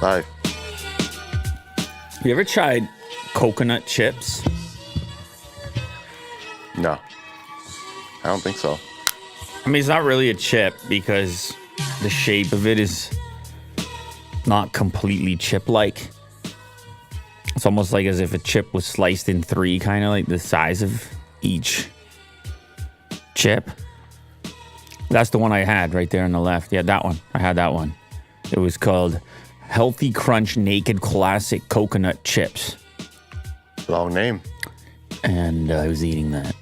Live. You ever tried coconut chips? No. I don't think so. I mean, it's not really a chip because the shape of it is not completely chip-like. It's almost like as if a chip was sliced in three, kind of like the size of each chip. That's the one I had right there on the left. Yeah, that one. I had that one. It was called Healthy Crunch Naked Classic Coconut Chips. Long name. And I was eating that.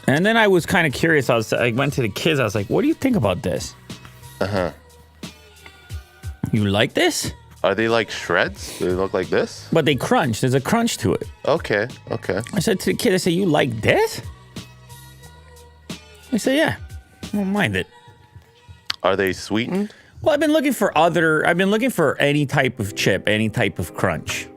And then I was kind of curious. I went to the kids. I was like, what do you think about this? Uh-huh. You like this? Are they like shreds? Do they look like this? But they crunch. There's a crunch to it. Okay. I said to the kid, I said, you like this? I said, yeah. I don't mind it. Are they sweetened? Well, I've been looking for any type of chip, any type of crunch.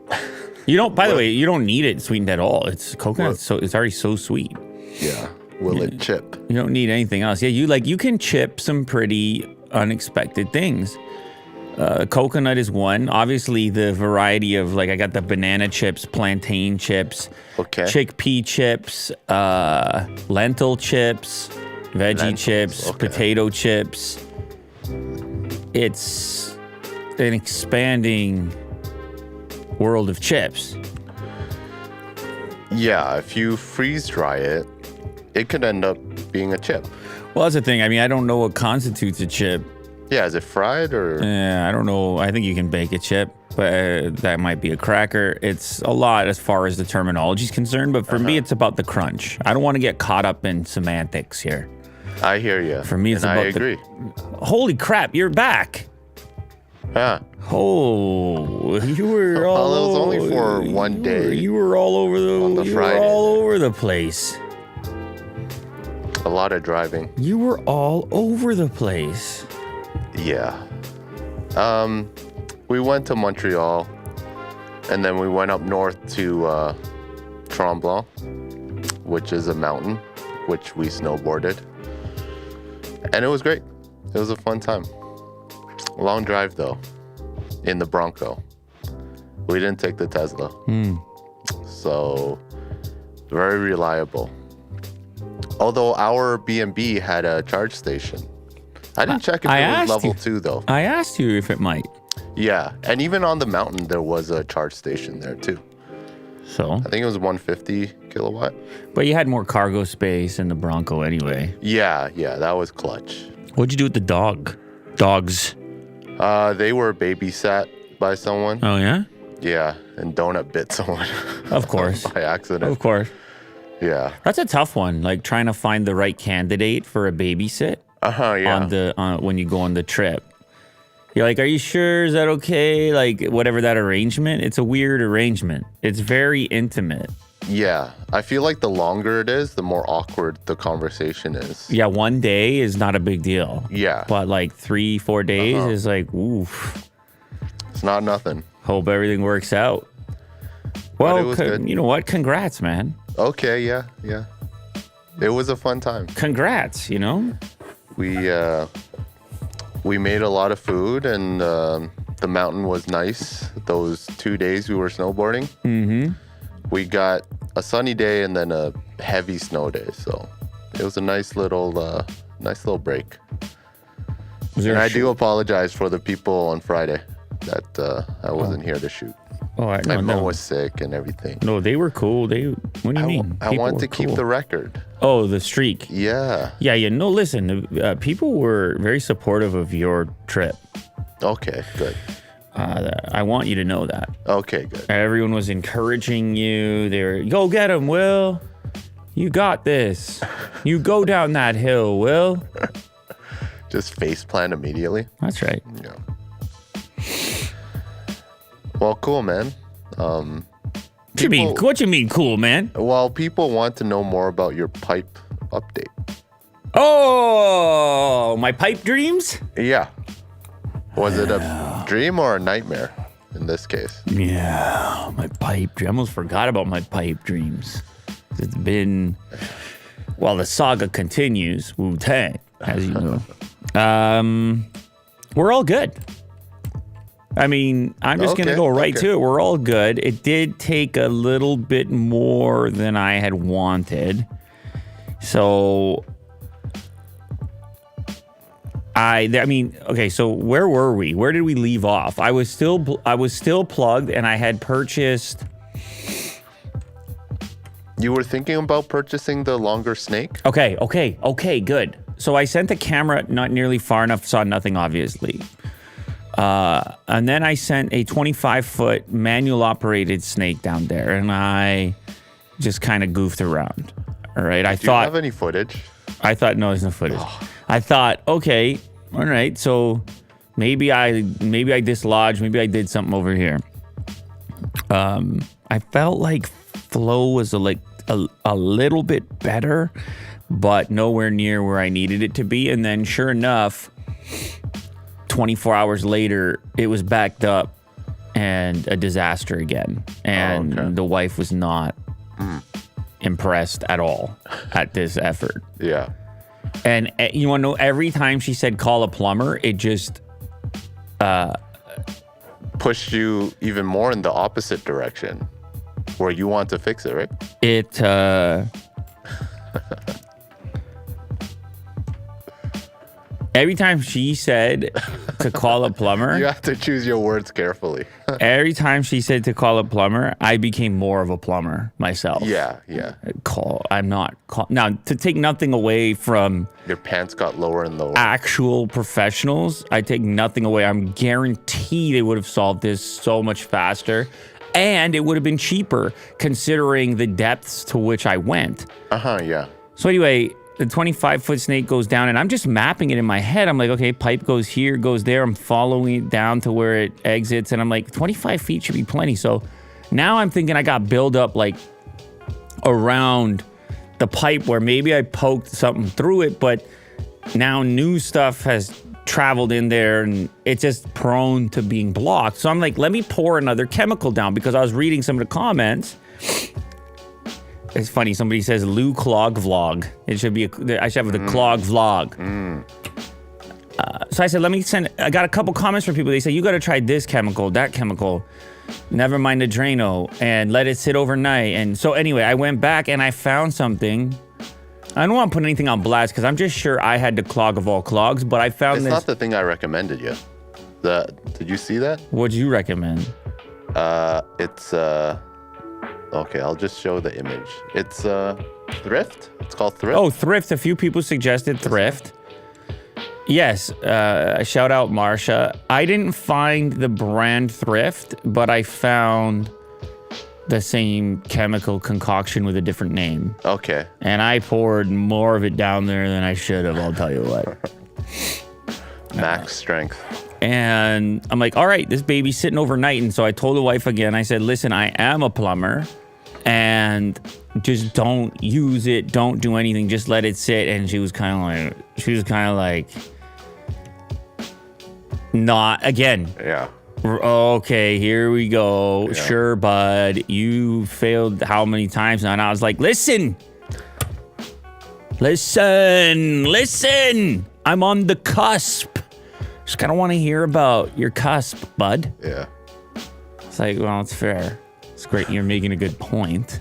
You don't, by the way, you don't need it sweetened at all. It's coconut, so it's already so sweet. Yeah. Will it chip? You don't need anything else. Yeah, you can chip some pretty unexpected things. Coconut is one. Obviously, the variety of, like, I got the banana chips, plantain chips, chickpea chips, lentil chips, veggie chips, potato chips. It's an expanding world of chips. Yeah, if you freeze dry it, it could end up being a chip. Well, that's the thing. I mean, I don't know what constitutes a chip. Yeah, is it fried or? Yeah, I don't know. I think you can bake a chip, but that might be a cracker. It's a lot as far as the terminology is concerned, but for me, it's about the crunch. I don't want to get caught up in semantics here. I hear you. For me, it's and about I agree. Holy crap, you're back. Yeah. Oh, you were all well, it was only for one day. You were all over Friday. Were all over the place. A lot of driving. You were all over the place. Yeah. We went to Montreal, and then we went up north to Tremblant, which is a mountain, which we snowboarded. And it was great. It was a fun time. Long drive, though, in the Bronco. We didn't take the Tesla. So, very reliable. Although our B&B had a charge station. I didn't check if it was level 2, though. I asked you if it might. Yeah, and even on the mountain, there was a charge station there, too. So? I think it was 150 kilowatt. But you had more cargo space in the Bronco anyway. Yeah, that was clutch. What'd you do with the dogs? They were babysat by someone. Oh, yeah? Yeah, and Donut bit someone. Of course. By accident. Of course. Yeah. That's a tough one, like trying to find the right candidate for a babysit. Yeah. When you go on the trip. You're like, are you sure? Is that okay? Like, whatever that arrangement. It's a weird arrangement. It's very intimate. Yeah. I feel like the longer it is, the more awkward the conversation is. Yeah, one day is not a big deal. Yeah. But like 3-4 days is like, oof. It's not nothing. Hope everything works out. Well, you know what? Congrats, man. Okay, yeah. It was a fun time. Congrats, you know? We made a lot of food, and the mountain was nice. Those 2 days we were snowboarding. Mm-hmm. We got a sunny day and then a heavy snow day, so it was a nice little break. And I do apologize for the people on Friday that I wasn't here to shoot. Oh, My mom was sick and everything. No, they were cool. What do you mean? I want to keep the record. Oh, the streak. Yeah. Yeah. No, listen, people were very supportive of your trip. Okay, good. I want you to know that. Okay, good. Everyone was encouraging you. They were, go get him, Will. You got this. You go down that hill, Will. Just faceplant immediately. That's right. Yeah. Well, cool, man. What you mean, cool, man? Well, people want to know more about your pipe update. Oh, my pipe dreams? Yeah. Was it a dream or a nightmare in this case? Yeah, my pipe dream. I almost forgot about my pipe dreams. It's been, well, the saga continues, Wu-Tang, as you know. We're all good. I mean, I'm just going to go right to it. We're all good. It did take a little bit more than I had wanted. So, I mean, okay, so where were we? Where did we leave off? I was still plugged, and I had purchased... You were thinking about purchasing the longer snake? Okay, good. So I sent the camera not nearly far enough, saw nothing, obviously. And then I sent a 25-foot manual-operated snake down there, and I just kind of goofed around. All right, Do you have any footage? I thought, no, there's no footage. I thought, okay, all right, so maybe I dislodged, maybe I did something over here. I felt like flow was a little bit better, but nowhere near where I needed it to be. And then sure enough, 24 hours later, it was backed up and a disaster again. And the wife was not impressed at all at this effort. Yeah. And you want to know, every time she said call a plumber, it just pushed you even more in the opposite direction where you want to fix it, right? It every time she said to call a plumber, you have to choose your words carefully. Every time she said to call a plumber, I became more of a plumber myself. Yeah. Now, to take nothing away from Your pants got lower and lower. actual professionals, I take nothing away. I'm guaranteed they would have solved this so much faster, and it would have been cheaper considering the depths to which I went. Yeah. So anyway, the 25-foot snake goes down, and I'm just mapping it in my head. I'm like, okay, pipe goes here, goes there. I'm following it down to where it exits, and I'm like, 25 feet should be plenty. So now I'm thinking I got buildup like around the pipe where maybe I poked something through it, but now new stuff has traveled in there, and it's just prone to being blocked. So I'm like, let me pour another chemical down, because I was reading some of the comments. It's funny. Somebody says Lou Clog Vlog. It should be I should have the Clog Vlog. So I said, let me send. I got a couple comments from people. They say, you got to try this chemical, that chemical. Never mind the Drano, and let it sit overnight. And so anyway, I went back and I found something. I don't want to put anything on blast because I'm just sure I had the clog of all clogs, but I found this. It's not the thing I recommended you. Did you see that? What'd you recommend? It's okay, I'll just show the image. It's Thrift. It's called Thrift. Oh, Thrift. A few people suggested Thrift. Yes. Shout out Marsha. I didn't find the brand Thrift, but I found the same chemical concoction with a different name. Okay. And I poured more of it down there than I should have, I'll tell you what. Max strength. And I'm like, all right, this baby's sitting overnight. And so I told the wife again, I said, listen, I am a plumber, and just don't use it. Don't do anything. Just let it sit. And she was kind of like, not again. Yeah. Okay, here we go. Yeah. Sure, bud. You failed how many times now? And I was like, listen. I'm on the cusp. Just kind of want to hear about your cusp, bud. Yeah. It's like, well, it's fair. It's great. You're making a good point.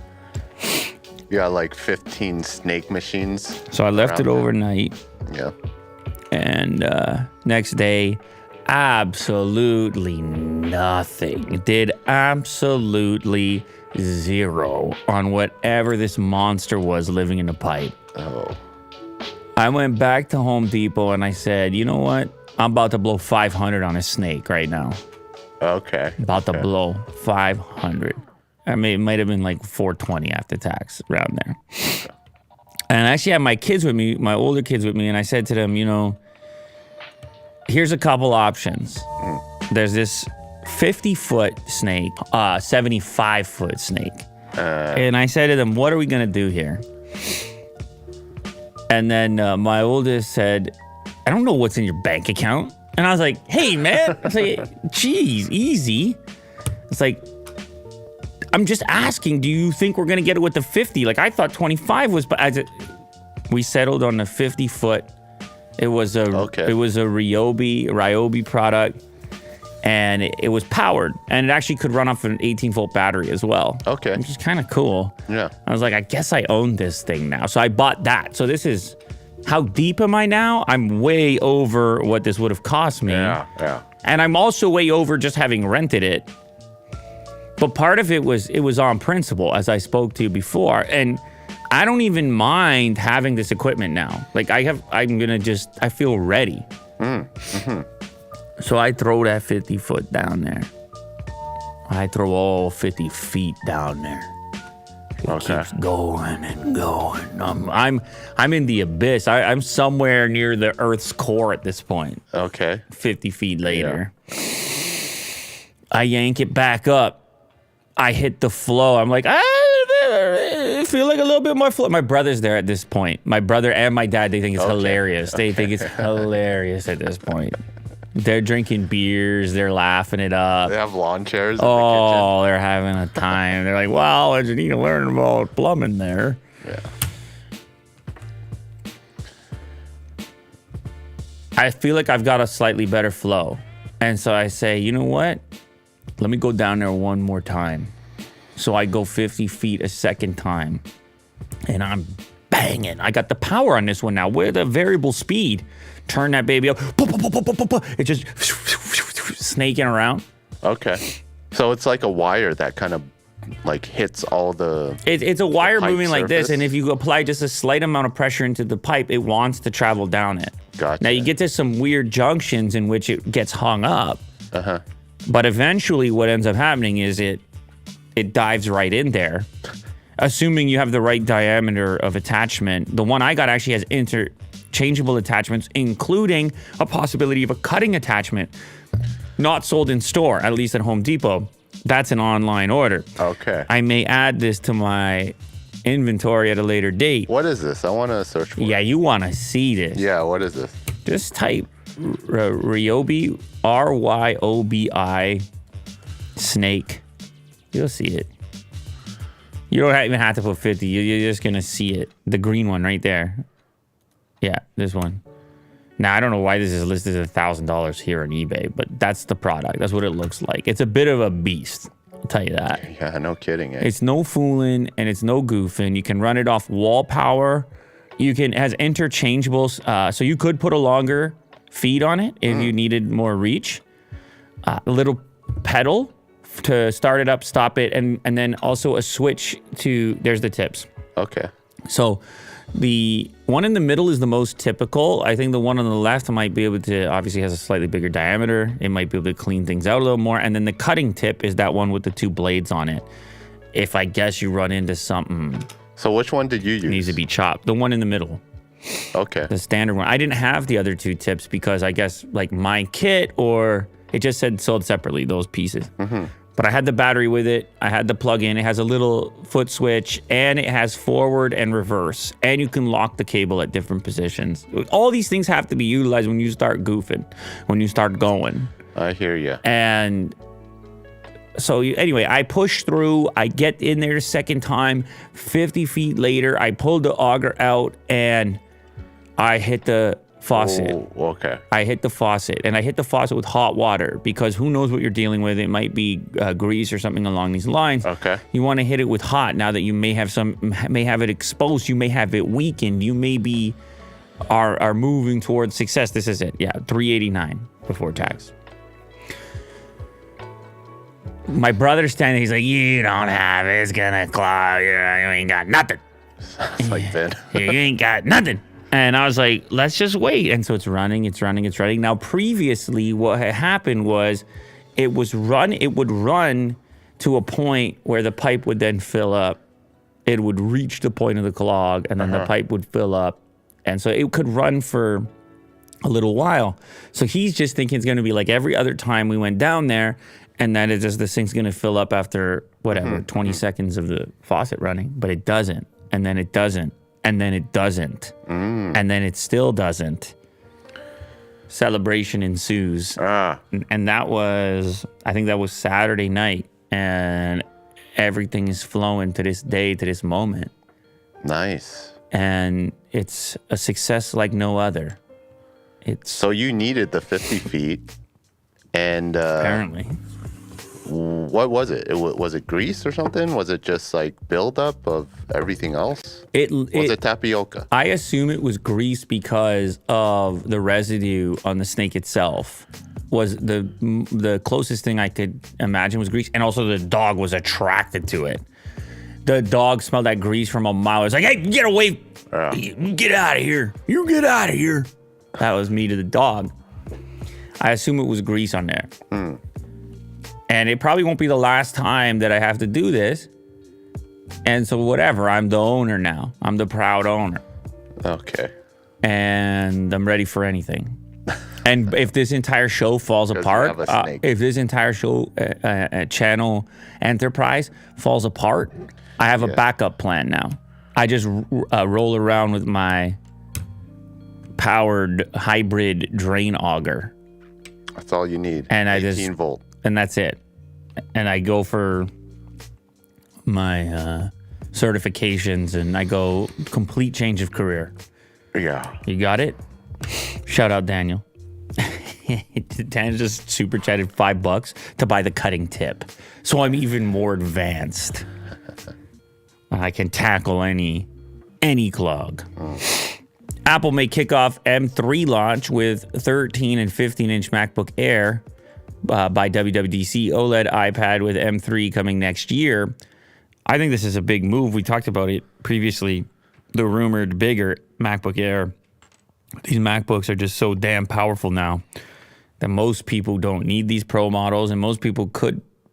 You got like 15 snake machines. So I left it overnight. Yeah. And next day, absolutely nothing. Did absolutely zero on whatever this monster was living in the pipe. Oh. I went back to Home Depot and I said, you know what? I'm about to blow 500 on a snake right now. Okay. About to blow 500. I mean, it might have been like 420 after tax, around there. And I actually had my kids with me, my older kids with me, and I said to them, you know, here's a couple options. There's this 50-foot snake, 75-foot snake. And I said to them, what are we going to do here? And then my oldest said, I don't know what's in your bank account. And I was like, hey, man. I was like, geez, easy. It's like, I'm just asking, do you think we're going to get it with the 50? Like, I thought 25 was, but we settled on the 50-foot. It was a Ryobi product. and it was powered, and it actually could run off an 18-volt battery as well. Okay. Which is kind of cool. Yeah. I was like, I guess I own this thing now. So I bought that. So this is, how deep am I now? I'm way over what this would have cost me. Yeah. And I'm also way over just having rented it. But part of it was on principle, as I spoke to you before. And I don't even mind having this equipment now. Like I feel ready. So I throw that 50 foot down there. I throw all 50 feet down there. It keeps going and going. I'm in the abyss. I'm somewhere near the Earth's core at this point. Okay. 50 feet later. Yeah. I yank it back up. I hit the flow. I'm like, I feel like a little bit more flow. My brother's there at this point. My brother and my dad, they think it's hilarious. They think it's hilarious at this point. They're drinking beers. They're laughing it up. They have lawn chairs. Oh, they're having a time. They're like, wow, you need to learn about plumbing there. Yeah. I feel like I've got a slightly better flow. And so I say, you know what? Let me go down there one more time. So I go 50 feet a second time. And I'm banging. I got the power on this one now with a variable speed. Turn that baby up. It just snaking around. Okay. So it's like a wire that kind of like hits all the... It's a wire moving surface. like this. And if you apply just a slight amount of pressure into the pipe, it wants to travel down it. Gotcha. Now you get to some weird junctions in which it gets hung up. Uh-huh. But eventually what ends up happening is it dives right in there. Assuming you have the right diameter of attachment. The one I got actually has interchangeable attachments, including a possibility of a cutting attachment. Not sold in store, at least at Home Depot. That's an online order. Okay. I may add this to my inventory at a later date. What is this? I want to search for it. Yeah, you want to see this. Yeah, what is this? Just type Ryobi, RYOBI, snake. You'll see it. You don't even have to put 50. You're just going to see it. The green one right there. Yeah, this one. Now, I don't know why this is listed at $1,000 here on eBay, but that's the product. That's what it looks like. It's a bit of a beast. I'll tell you that. Yeah, no kidding. It's no fooling and it's no goofing. You can run it off wall power. It has interchangeables. So you could put a longer feed on it if you needed more reach. A little pedal to start it up, stop it, and then also a switch to, there's the tips. Okay. So the one in the middle is the most typical. I think the one on the left might be able to, obviously has a slightly bigger diameter. It might be able to clean things out a little more. And then the cutting tip is that one with the two blades on it. If I guess you run into something. So which one did you use? Needs to be chopped. The one in the middle. Okay. The standard one. I didn't have the other two tips because I guess like my kit, or it just said sold separately, those pieces. But I had the battery with it. I had the plug-in. It has a little foot switch, and it has forward and reverse. And you can lock the cable at different positions. All these things have to be utilized when you start goofing, when you start going. I hear you. And so anyway, I push through. I get in there the second time. 50 feet later, I pulled the auger out, and I hit the faucet. Oh, okay. I hit the faucet, and I hit the faucet with hot water because who knows what you're dealing with. It might be grease or something along these lines. Okay. You want to hit it with hot now that you may have it exposed. You may have it weakened. You may be are moving towards success. This is it. Yeah, $389 before tax. My brother's standing. He's like, "You don't have it. It's gonna clog. You ain't got nothing. It's like that. You ain't got nothing." And I was like, let's just wait. And so it's running. Now, previously, what had happened was it would run to a point where the pipe would then fill up. It would reach the point of the clog, and then the pipe would fill up. And so it could run for a little while. So he's just thinking it's going to be like every other time we went down there, and that it's just this thing's going to fill up after, whatever, 20 seconds of the faucet running. But it doesn't. And then it doesn't. And then it doesn't. And then it still doesn't. Celebration ensues. And that was, I think that was Saturday night. And everything is flowing to this day, to this moment. Nice. And it's a success like no other. So you needed the 50 feet, And Apparently. what was it? Was it grease or something? Was it just like buildup of everything else? Was it tapioca? I assume it was grease because of the residue on the snake itself. Was the closest thing I could imagine was grease, and also the dog was attracted to it. The dog smelled that grease from a mile. It was like, "Hey, get away! Get out of here! You get out of here!" That was me to the dog. I assume it was grease on there. And it probably won't be the last time that I have to do this. And so whatever, I'm the owner now. I'm the proud owner. Okay. And I'm ready for anything. And if this entire show falls apart, if this entire show channel enterprise falls apart, I have a backup plan now. I just roll around with my powered hybrid drain auger. That's all you need. And 18 volt. And that's it. And I go for my certifications, and I go complete change of career. Yeah. You got it? Shout out Daniel. Daniel just super chatted $5 to buy the cutting tip. So I'm even more advanced. I can tackle any clog. Apple may kick off M3 launch with 13 and 15-inch MacBook Air by WWDC. OLED iPad with M3 coming next year. I think this is a big move. We talked about it previously. The rumored bigger MacBook Air. These MacBooks are just so damn powerful now that most people don't need these Pro models, and most people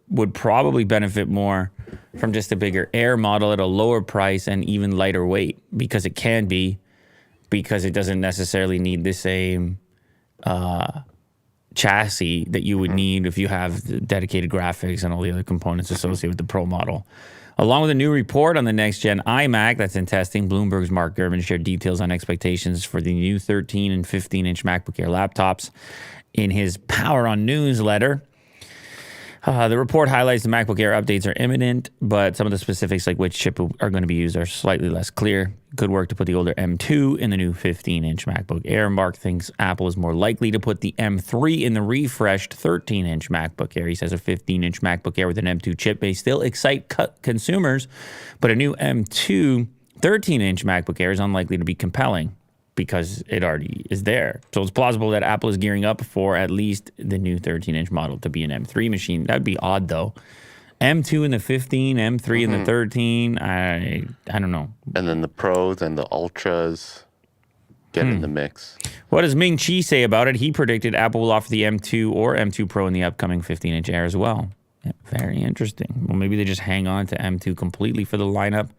would probably benefit more from just a bigger Air model at a lower price and even lighter weight, because it can be, because it doesn't necessarily need the same chassis that you would need if you have the dedicated graphics and all the other components associated with the Pro model. Along with a new report on the next-gen iMac that's in testing, Bloomberg's Mark Gurman shared details on expectations for the new 13 and 15-inch MacBook Air laptops in his Power on newsletter. The report highlights the MacBook Air updates are imminent, but some of the specifics, like which chip are going to be used, are slightly less clear. Good work to put the older M2 in the new 15-inch MacBook Air. Mark thinks Apple is more likely to put the M3 in the refreshed 13-inch MacBook Air. He says a 15-inch MacBook Air with an M2 chip may still excite consumers, but a new M2 13-inch MacBook Air is unlikely to be compelling because it already is there. So it's plausible that Apple is gearing up for at least the new 13-inch model to be an M3 machine. That'd be odd, though. M2 in the 15, M3 in the 13, I don't know. And then the Pros and the Ultras get in the mix. What does Ming Chi say about it? He predicted Apple will offer the M2 or M2 Pro in the upcoming 15-inch Air as well. Yeah, very interesting. Well, maybe they just hang on to M2 completely for the lineup.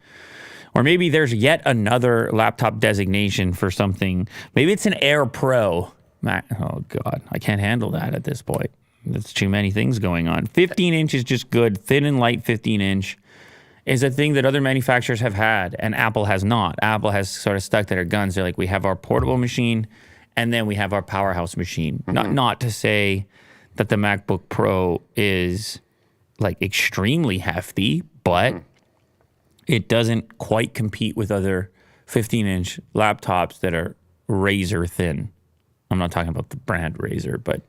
Or maybe there's yet another laptop designation for something. Maybe it's an Air Pro. Oh, God. I can't handle that at this point. There's too many things going on. 15-inch is just good. Thin and light 15-inch is a thing that other manufacturers have had, and Apple has not. Apple has sort of stuck to their guns. They're like, we have our portable machine, and then we have our powerhouse machine. Not to say that the MacBook Pro is, like, extremely hefty, but it doesn't quite compete with other 15-inch laptops that are razor thin. I'm not talking about the brand Razer, but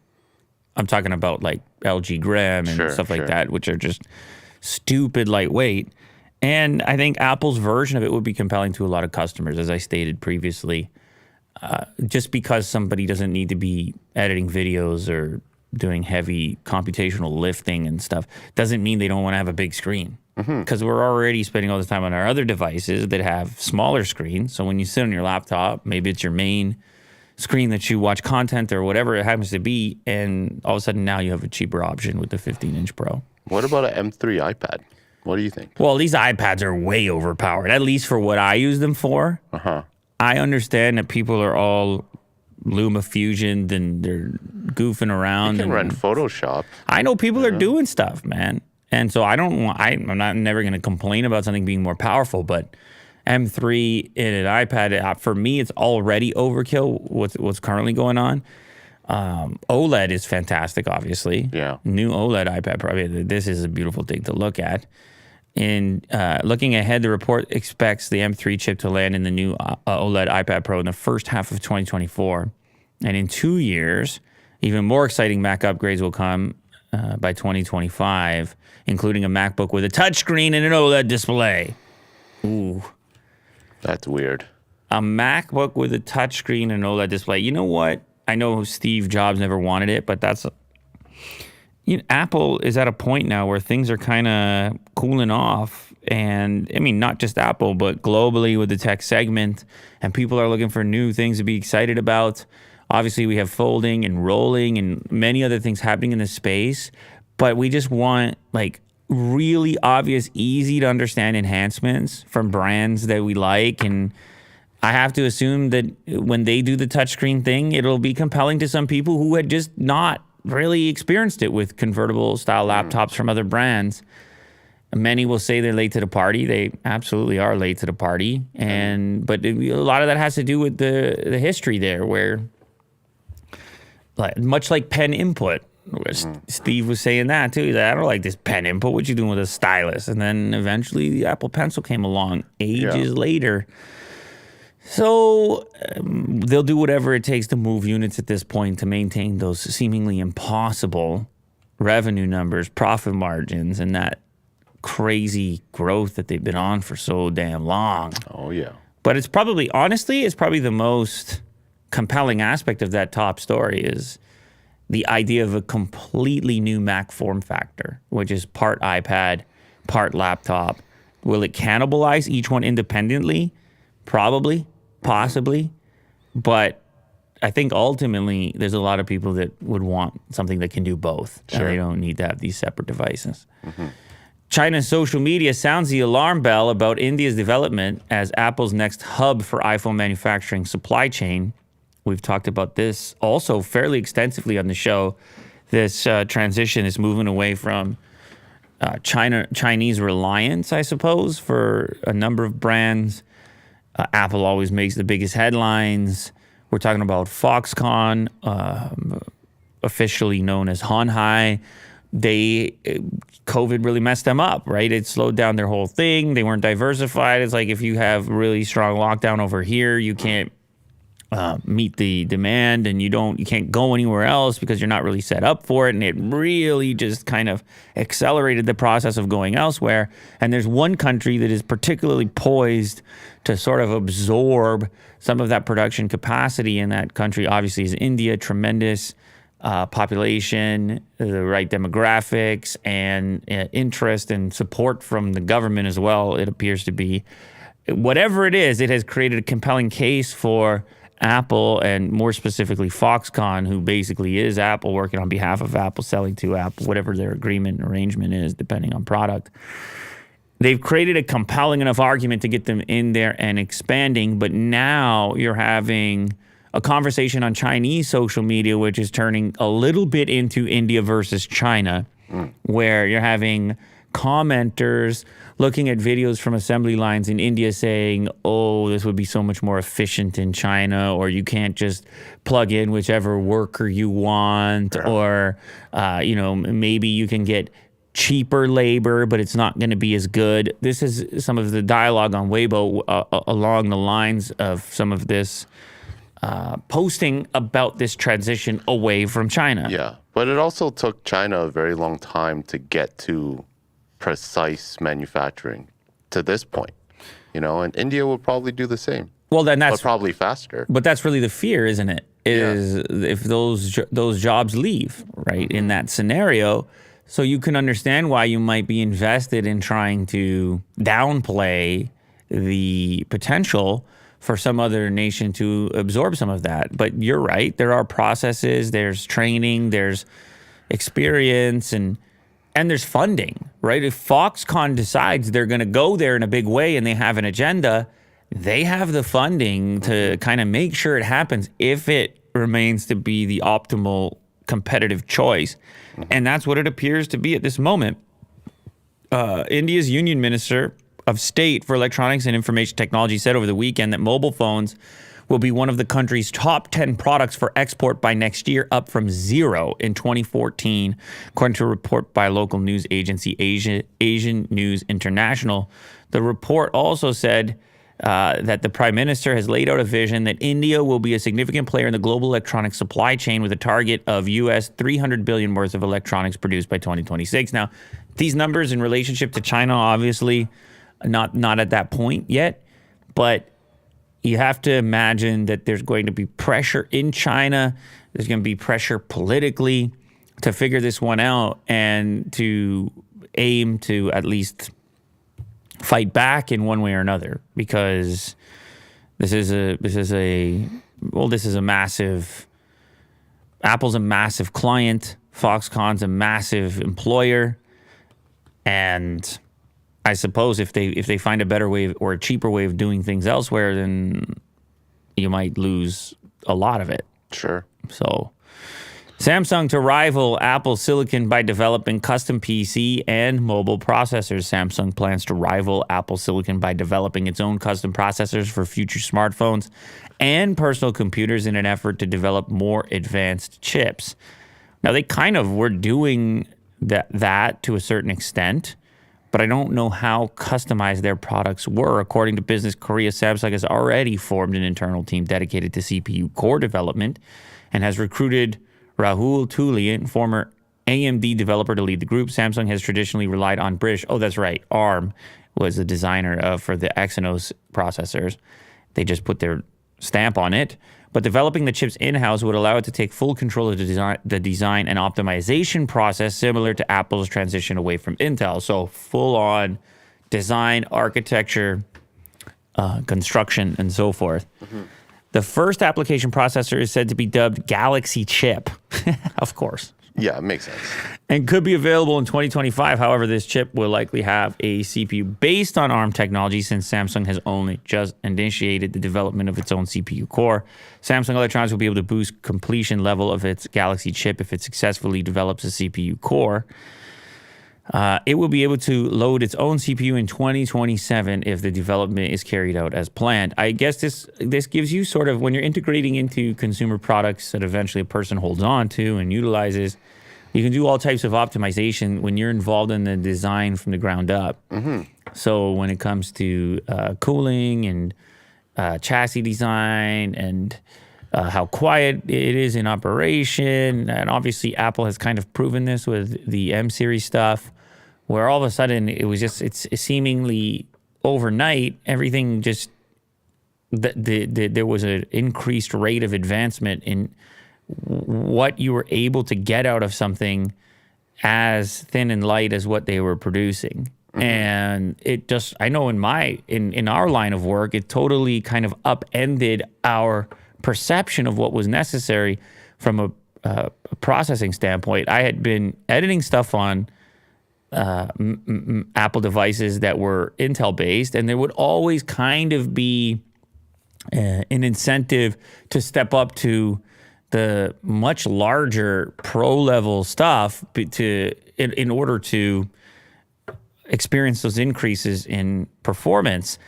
I'm talking about like LG Gram and stuff like that, which are just stupid lightweight. And I think Apple's version of it would be compelling to a lot of customers, as I stated previously. Just because somebody doesn't need to be editing videos or doing heavy computational lifting and stuff doesn't mean they don't want to have a big screen. Because we're already spending all this time on our other devices that have smaller screens. So when you sit on your laptop, maybe it's your main screen that you watch content or whatever it happens to be, and all of a sudden now you have a cheaper option with the 15-inch Pro. What about an M3 iPad? What do you think? Well, these iPads are way overpowered, at least for what I use them for. I understand that people are all LumaFusion and they're goofing around. You can run Photoshop. I know people are doing stuff, man. And so I'm not never going to complain about something being more powerful, but M3 in an iPad, for me, it's already overkill what's currently going on. OLED is fantastic, obviously. Yeah. New OLED iPad, probably. This is a beautiful thing to look at. And looking ahead, the report expects the M3 chip to land in the new OLED iPad Pro in the first half of 2024. And in 2 years, Even more exciting Mac upgrades will come by 2025, including a MacBook with a touchscreen and an OLED display. Ooh. That's weird. A MacBook with a touchscreen and an OLED display. You know what? I know Steve Jobs never wanted it, but Apple is at a point now where things are kind of cooling off. And I mean, not just Apple, but globally with the tech segment. And people are looking for new things to be excited about. Obviously, we have folding and rolling and many other things happening in this space. But we just want like really obvious, easy to understand enhancements from brands that we like. And I have to assume that when they do the touchscreen thing, it'll be compelling to some people who had just not really experienced it with convertible style laptops from other brands. Many will say they're late to the party. They absolutely are late to the party. But a lot of that has to do with the history there, where much like pen input, Steve was saying that too. That I don't like this pen input. What you doing with a stylus? And then eventually the Apple Pencil came along ages later. So they'll do whatever it takes to move units at this point to maintain those seemingly impossible revenue numbers, profit margins, and that crazy growth that they've been on for so damn long. Oh, yeah. But it's probably the most compelling aspect of that top story is the idea of a completely new Mac form factor, which is part iPad, part laptop. Will it cannibalize each one independently? Probably, possibly. But I think ultimately there's a lot of people that would want something that can do both. Sure. And they don't need to have these separate devices. China's social media sounds the alarm bell about India's development as Apple's next hub for iPhone manufacturing supply chain. We've talked about this also fairly extensively on the show. This transition is moving away from Chinese reliance, I suppose, for a number of brands. Apple always makes the biggest headlines. We're talking about Foxconn, officially known as Honhai. COVID really messed them up, right? It slowed down their whole thing. They weren't diversified. It's like if you have really strong lockdown over here, you can't meet the demand, and you can't go anywhere else because you're not really set up for it. And it really just kind of accelerated the process of going elsewhere. And there's one country that is particularly poised to sort of absorb some of that production capacity. And that country obviously is India. Tremendous population, the right demographics, and interest and support from the government as well, it appears to be. Whatever it is, it has created a compelling case for Apple, and more specifically Foxconn, who basically is Apple working on behalf of Apple, selling to Apple, whatever their agreement and arrangement is, depending on product. They've created a compelling enough argument to get them in there and expanding, but now you're having a conversation on Chinese social media, which is turning a little bit into India versus China, where you're having commenters looking at videos from assembly lines in India saying, oh, this would be so much more efficient in China, or you can't just plug in whichever worker you want, or, maybe you can get cheaper labor, but it's not going to be as good. This is some of the dialogue on Weibo along the lines of some of this posting about this transition away from China. Yeah, but it also took China a very long time to get to precise manufacturing to this point, and India will probably do the same. Well, then that's but probably faster. But that's really the fear, isn't it? If those jobs leave, right, in that scenario. So you can understand why you might be invested in trying to downplay the potential for some other nation to absorb some of that. But you're right. There are processes, there's training, there's experience, and there's funding, right? If Foxconn decides they're going to go there in a big way and they have an agenda, they have the funding to kind of make sure it happens if it remains to be the optimal competitive choice. And that's what it appears to be at this moment. India's Union Minister of State for Electronics and Information Technology said over the weekend that mobile phones will be one of the country's top 10 products for export by next year, up from 0 in 2014, according to a report by a local news agency, Asian News International. The report also said that the Prime Minister has laid out a vision that India will be a significant player in the global electronic supply chain with a target of US $300 billion worth of electronics produced by 2026. Now, these numbers in relationship to China, obviously not at that point yet, but you have to imagine that there's going to be pressure in China. There's going to be pressure politically to figure this one out and to aim to at least fight back in one way or another, because this is a massive, Apple's a massive client, Foxconn's a massive employer, and I suppose if they find a better way or a cheaper way of doing things elsewhere, then you might lose a lot of it. Sure. So, Samsung to rival Apple Silicon by developing custom PC and mobile processors. Samsung plans to rival Apple Silicon by developing its own custom processors for future smartphones and personal computers in an effort to develop more advanced chips. Now, they kind of were doing that to a certain extent, but I don't know how customized their products were. According to Business Korea, Samsung has already formed an internal team dedicated to CPU core development and has recruited Rahul Tulian, former AMD developer, to lead the group. Samsung has traditionally relied on British. Oh, that's right. ARM was the designer for the Exynos processors. They just put their stamp on it. But developing the chips in-house would allow it to take full control of the design and optimization process, similar to Apple's transition away from Intel. So full-on design, architecture, construction, and so forth. Mm-hmm. The first application processor is said to be dubbed Galaxy Chip. Of course. Yeah, it makes sense. And could be available in 2025. However, this chip will likely have a CPU based on ARM technology, since Samsung has only just initiated the development of its own CPU core. Samsung Electronics will be able to boost completion level of its Galaxy chip if it successfully develops a CPU core. It will be able to load its own CPU in 2027 if the development is carried out as planned. I guess this gives you sort of, when you're integrating into consumer products that eventually a person holds on to and utilizes, you can do all types of optimization when you're involved in the design from the ground up. Mm-hmm. So when it comes to cooling and chassis design and how quiet it is in operation, and obviously Apple has kind of proven this with the M series stuff, where all of a sudden it's seemingly overnight, everything just, there was an increased rate of advancement in what you were able to get out of something as thin and light as what they were producing. Mm-hmm. And it just, I know in our line of work, it totally kind of upended our perception of what was necessary from a processing standpoint. I had been editing stuff on Apple devices that were Intel based, and there would always kind of be an incentive to step up to the much larger pro level stuff in order to experience those increases in performance.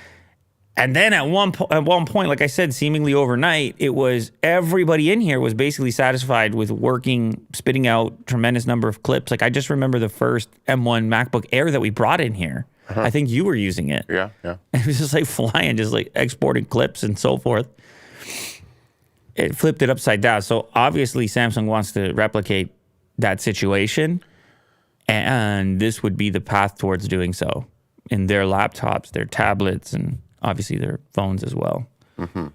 And then at one point, like I said, seemingly overnight, it was everybody in here was basically satisfied with spitting out tremendous number of clips. Like I just remember the first M1 MacBook Air that we brought in here. Uh-huh. I think you were using it. Yeah. It was just like flying, just like exporting clips and so forth. It flipped it upside down. So obviously Samsung wants to replicate that situation, and this would be the path towards doing so in their laptops, their tablets, and obviously their phones as well. Mm-hmm.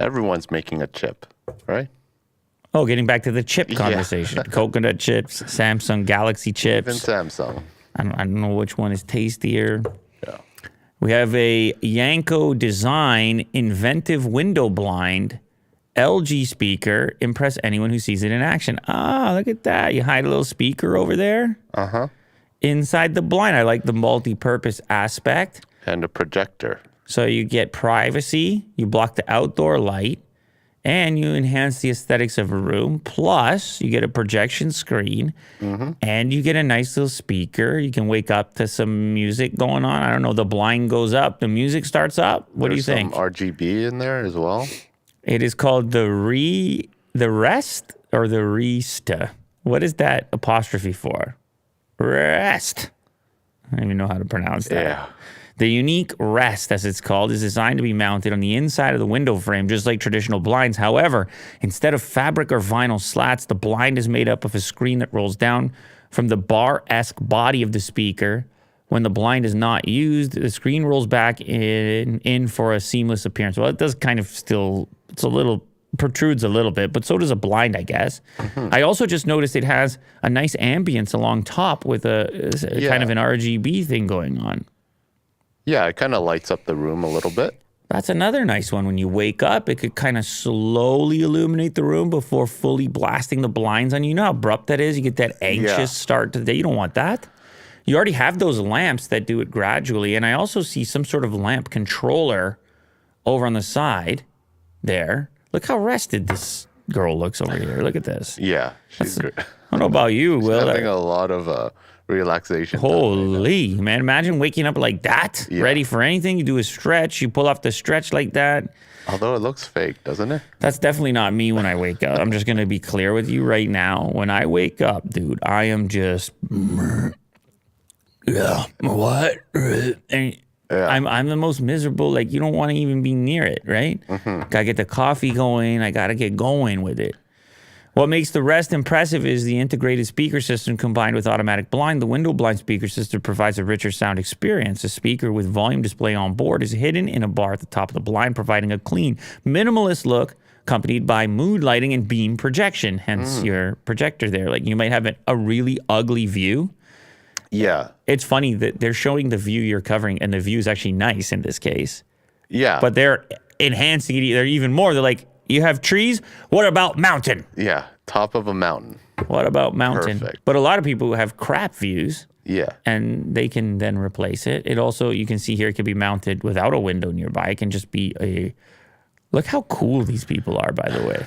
Everyone's making a chip, right? Oh, getting back to the chip conversation. Yeah. Coconut chips, Samsung Galaxy chips. Even Samsung. I don't know which one is tastier. Yeah. We have a Yanko design inventive window blind LG speaker. Impress anyone who sees it in action. Ah, look at that. You hide a little speaker over there. Uh-huh. Inside the blind. I like the multi-purpose aspect. And a projector. So you get privacy, you block the outdoor light, and you enhance the aesthetics of a room. Plus, you get a projection screen, mm-hmm. and you get a nice little speaker. You can wake up to some music going on. I don't know, the blind goes up, the music starts up. What do you think? There's some RGB in there as well. It is called the Rest or the Resta. What is that apostrophe for? Rest. I don't even know how to pronounce that. Yeah. The unique rest, as it's called, is designed to be mounted on the inside of the window frame, just like traditional blinds. However, instead of fabric or vinyl slats, the blind is made up of a screen that rolls down from the bar-esque body of the speaker. When the blind is not used, the screen rolls back in for a seamless appearance. Well, it does kind of still, protrudes a little bit, but so does a blind, I guess. I also just noticed it has a nice ambience along top with a kind of an RGB thing going on. Yeah, it kind of lights up the room a little bit. That's another nice one. When you wake up, it could kind of slowly illuminate the room before fully blasting the blinds on you. You know how abrupt that is? You get that anxious start to the day. You don't want that. You already have those lamps that do it gradually. And I also see some sort of lamp controller over on the side there. Look how rested this girl looks over here. Look at this. Yeah, she's great. I don't know about you, Will. Having a lot of relaxation. Holy, man. Imagine waking up like that, ready for anything. You do a stretch. You pull off the stretch like that. Although it looks fake, doesn't it? That's definitely not me when I wake up. I'm just going to be clear with you right now. When I wake up, dude, I am just... Yeah, what? And I'm the most miserable. Like, you don't want to even be near it, right? Gotta get the coffee going. I gotta get going with it. What makes the rest impressive is the integrated speaker system combined with automatic blind. The window blind speaker system provides a richer sound experience. A speaker with volume display on board is hidden in a bar at the top of the blind, providing a clean, minimalist look accompanied by mood lighting and beam projection, hence your projector there. Like, you might have a really ugly view. Yeah. It's funny that they're showing the view you're covering, and the view is actually nice in this case. Yeah. But they're enhancing it. They're even more. They're like, you have trees? What about mountain? Yeah. Top of a mountain. What about mountain? Perfect. But a lot of people have crap views. Yeah. And they can then replace it. It also, you can see here, it can be mounted without a window nearby. It can just be a... Look how cool these people are, by the way.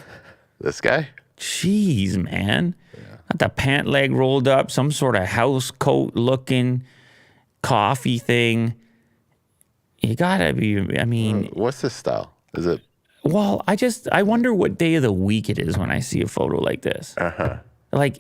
This guy? Jeez, man. Got the pant leg rolled up, some sort of house coat looking coffee thing. You gotta be, I mean... What's this style? Is it... Well, I wonder what day of the week it is when I see a photo like this. Like,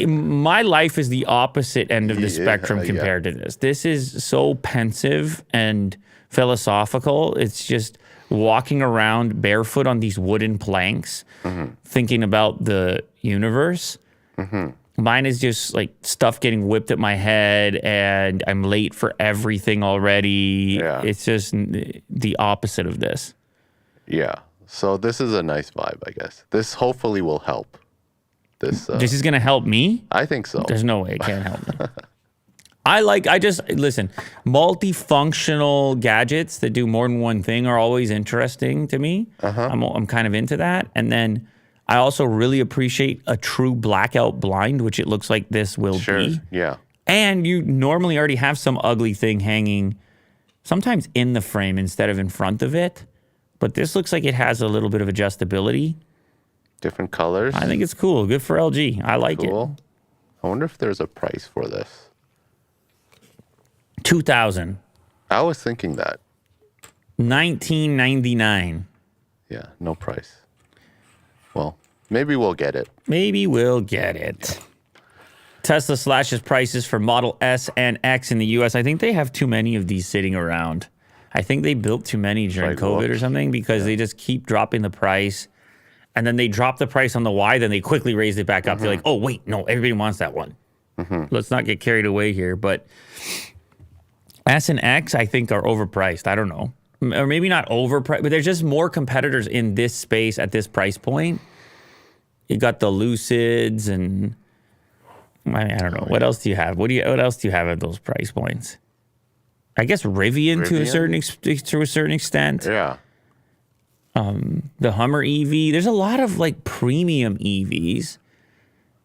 my life is the opposite end of the spectrum compared to this. This is so pensive and philosophical. It's just walking around barefoot on these wooden planks, thinking about the universe. Mine is just like stuff getting whipped at my head, and I'm late for everything already. Yeah. It's just the opposite of this. Yeah. So this is a nice vibe, I guess. This hopefully will help. This is going to help me? I think so. There's no way it can't help me. Listen, multifunctional gadgets that do more than one thing are always interesting to me. I'm kind of into that. And then I also really appreciate a true blackout blind, which it looks like this will be. Yeah. And you normally already have some ugly thing hanging sometimes in the frame instead of in front of it. But this looks like it has a little bit of adjustability. Different colors. I think it's cool. Good for LG. I like it. I wonder if there's a price for this. $2,000. I was thinking that. $19.99. Yeah, no price. Well, maybe we'll get it. Maybe we'll get it. Tesla slashes prices for Model S and X in the U.S. I think they have too many of these sitting around. I think they built too many during COVID or something because they just keep dropping the price. And then they drop the price on the Y, then they quickly raise it back up. They're like, oh, wait, no, everybody wants that one. Let's not get carried away here. But S and X, I think, are overpriced. I don't know. Or maybe not overpriced, but there's just more competitors in this space at this price point. You got the Lucids and I don't know. What else do you have? What else do you have at those price points? I guess Rivian? to a certain extent. Yeah. The Hummer EV. There's a lot of like premium EVs.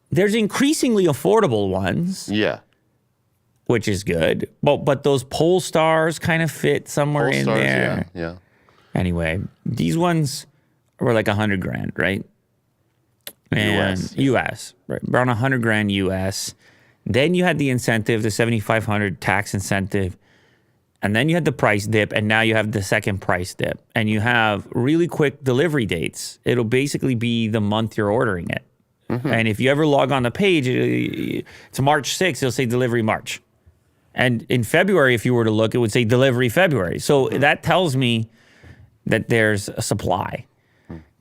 There's increasingly affordable ones. Yeah. Which is good. But those Polestars kind of fit somewhere in there. Yeah. Anyway, these ones were like $100,000, right? And US, right? Around $100,000 US. Then you had the incentive, the $7,500 tax incentive. And then you had the price dip, and now you have the second price dip. And you have really quick delivery dates. It'll basically be the month you're ordering it. And if you ever log on the page, it's March 6th, it'll say delivery March. And in February, if you were to look, it would say delivery February. So that tells me that there's a supply.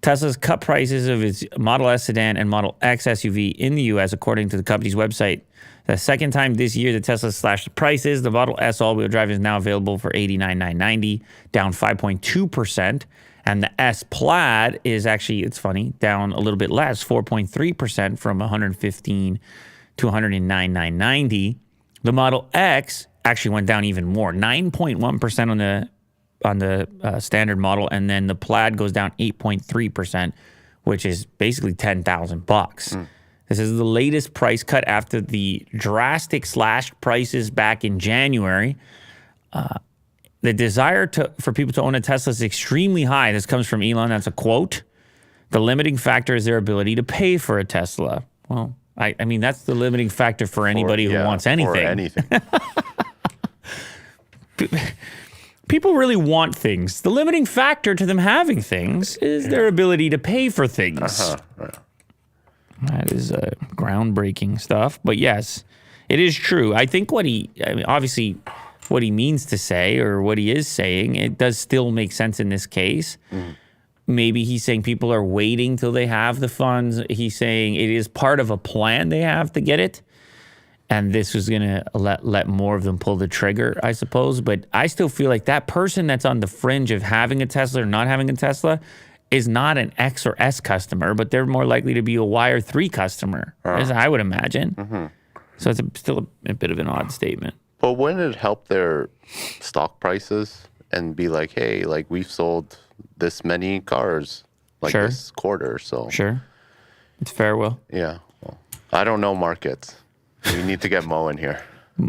Tesla's cut prices of its Model S sedan and Model X SUV in the U.S., according to the company's website. The second time this year that Tesla slashed the prices. The Model S all-wheel drive is now available for $89,990, down 5.2%. And the S Plaid is actually, it's funny, down a little bit less, 4.3% from $115,000 to $109,990. The Model X actually went down even more, 9.1% on the standard model, and then the Plaid goes down 8.3%, which is basically $10,000. This is the latest price cut after the drastic slashed prices back in January. The desire for people to own a Tesla is extremely high. This comes from Elon. That's a quote. The limiting factor is their ability to pay for a Tesla. Well, I mean, that's the limiting factor for anybody who wants anything. For anything. People really want things. The limiting factor to them having things is their ability to pay for things. That is groundbreaking stuff. But yes, it is true. I think obviously what he means to say or what he is saying, it does still make sense in this case. Maybe he's saying people are waiting till they have the funds. He's saying it is part of a plan they have to get it. And this was going to let more of them pull the trigger, I suppose. But I still feel like that person that's on the fringe of having a Tesla or not having a Tesla is not an X or S customer, but they're more likely to be a Y or 3 customer, as I would imagine. So it's still a bit of an odd statement. But wouldn't it help their stock prices and be like, hey, like we've sold this many cars like this quarter, so. Sure. It's fair, Will. Yeah. Well, I don't know markets. We need to get Mo in here.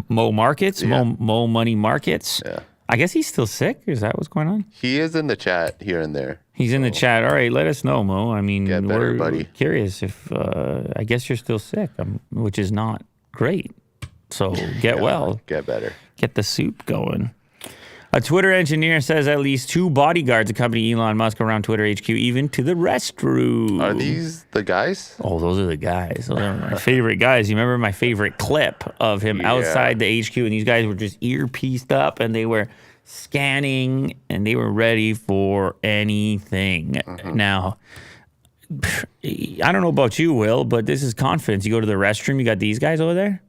Mo Markets? Yeah. Mo Money Markets? Yeah. I guess he's still sick. Is that what's going on? He is in the chat here and there. He's in the chat. All right, let us know, Mo. I mean, Get better, buddy. we're curious if, I guess you're still sick, which is not great. So get well. Get better. Get the soup going. A Twitter engineer says at least 2 bodyguards accompany Elon Musk around Twitter HQ, even to the restroom. Are these the guys? Oh, those are the guys. Those are my favorite guys. You remember my favorite clip of him outside the HQ, and these guys were just earpieced up, and they were scanning, and they were ready for anything. Now, I don't know about you, Will, but this is confidence. You go to the restroom, you got these guys over there.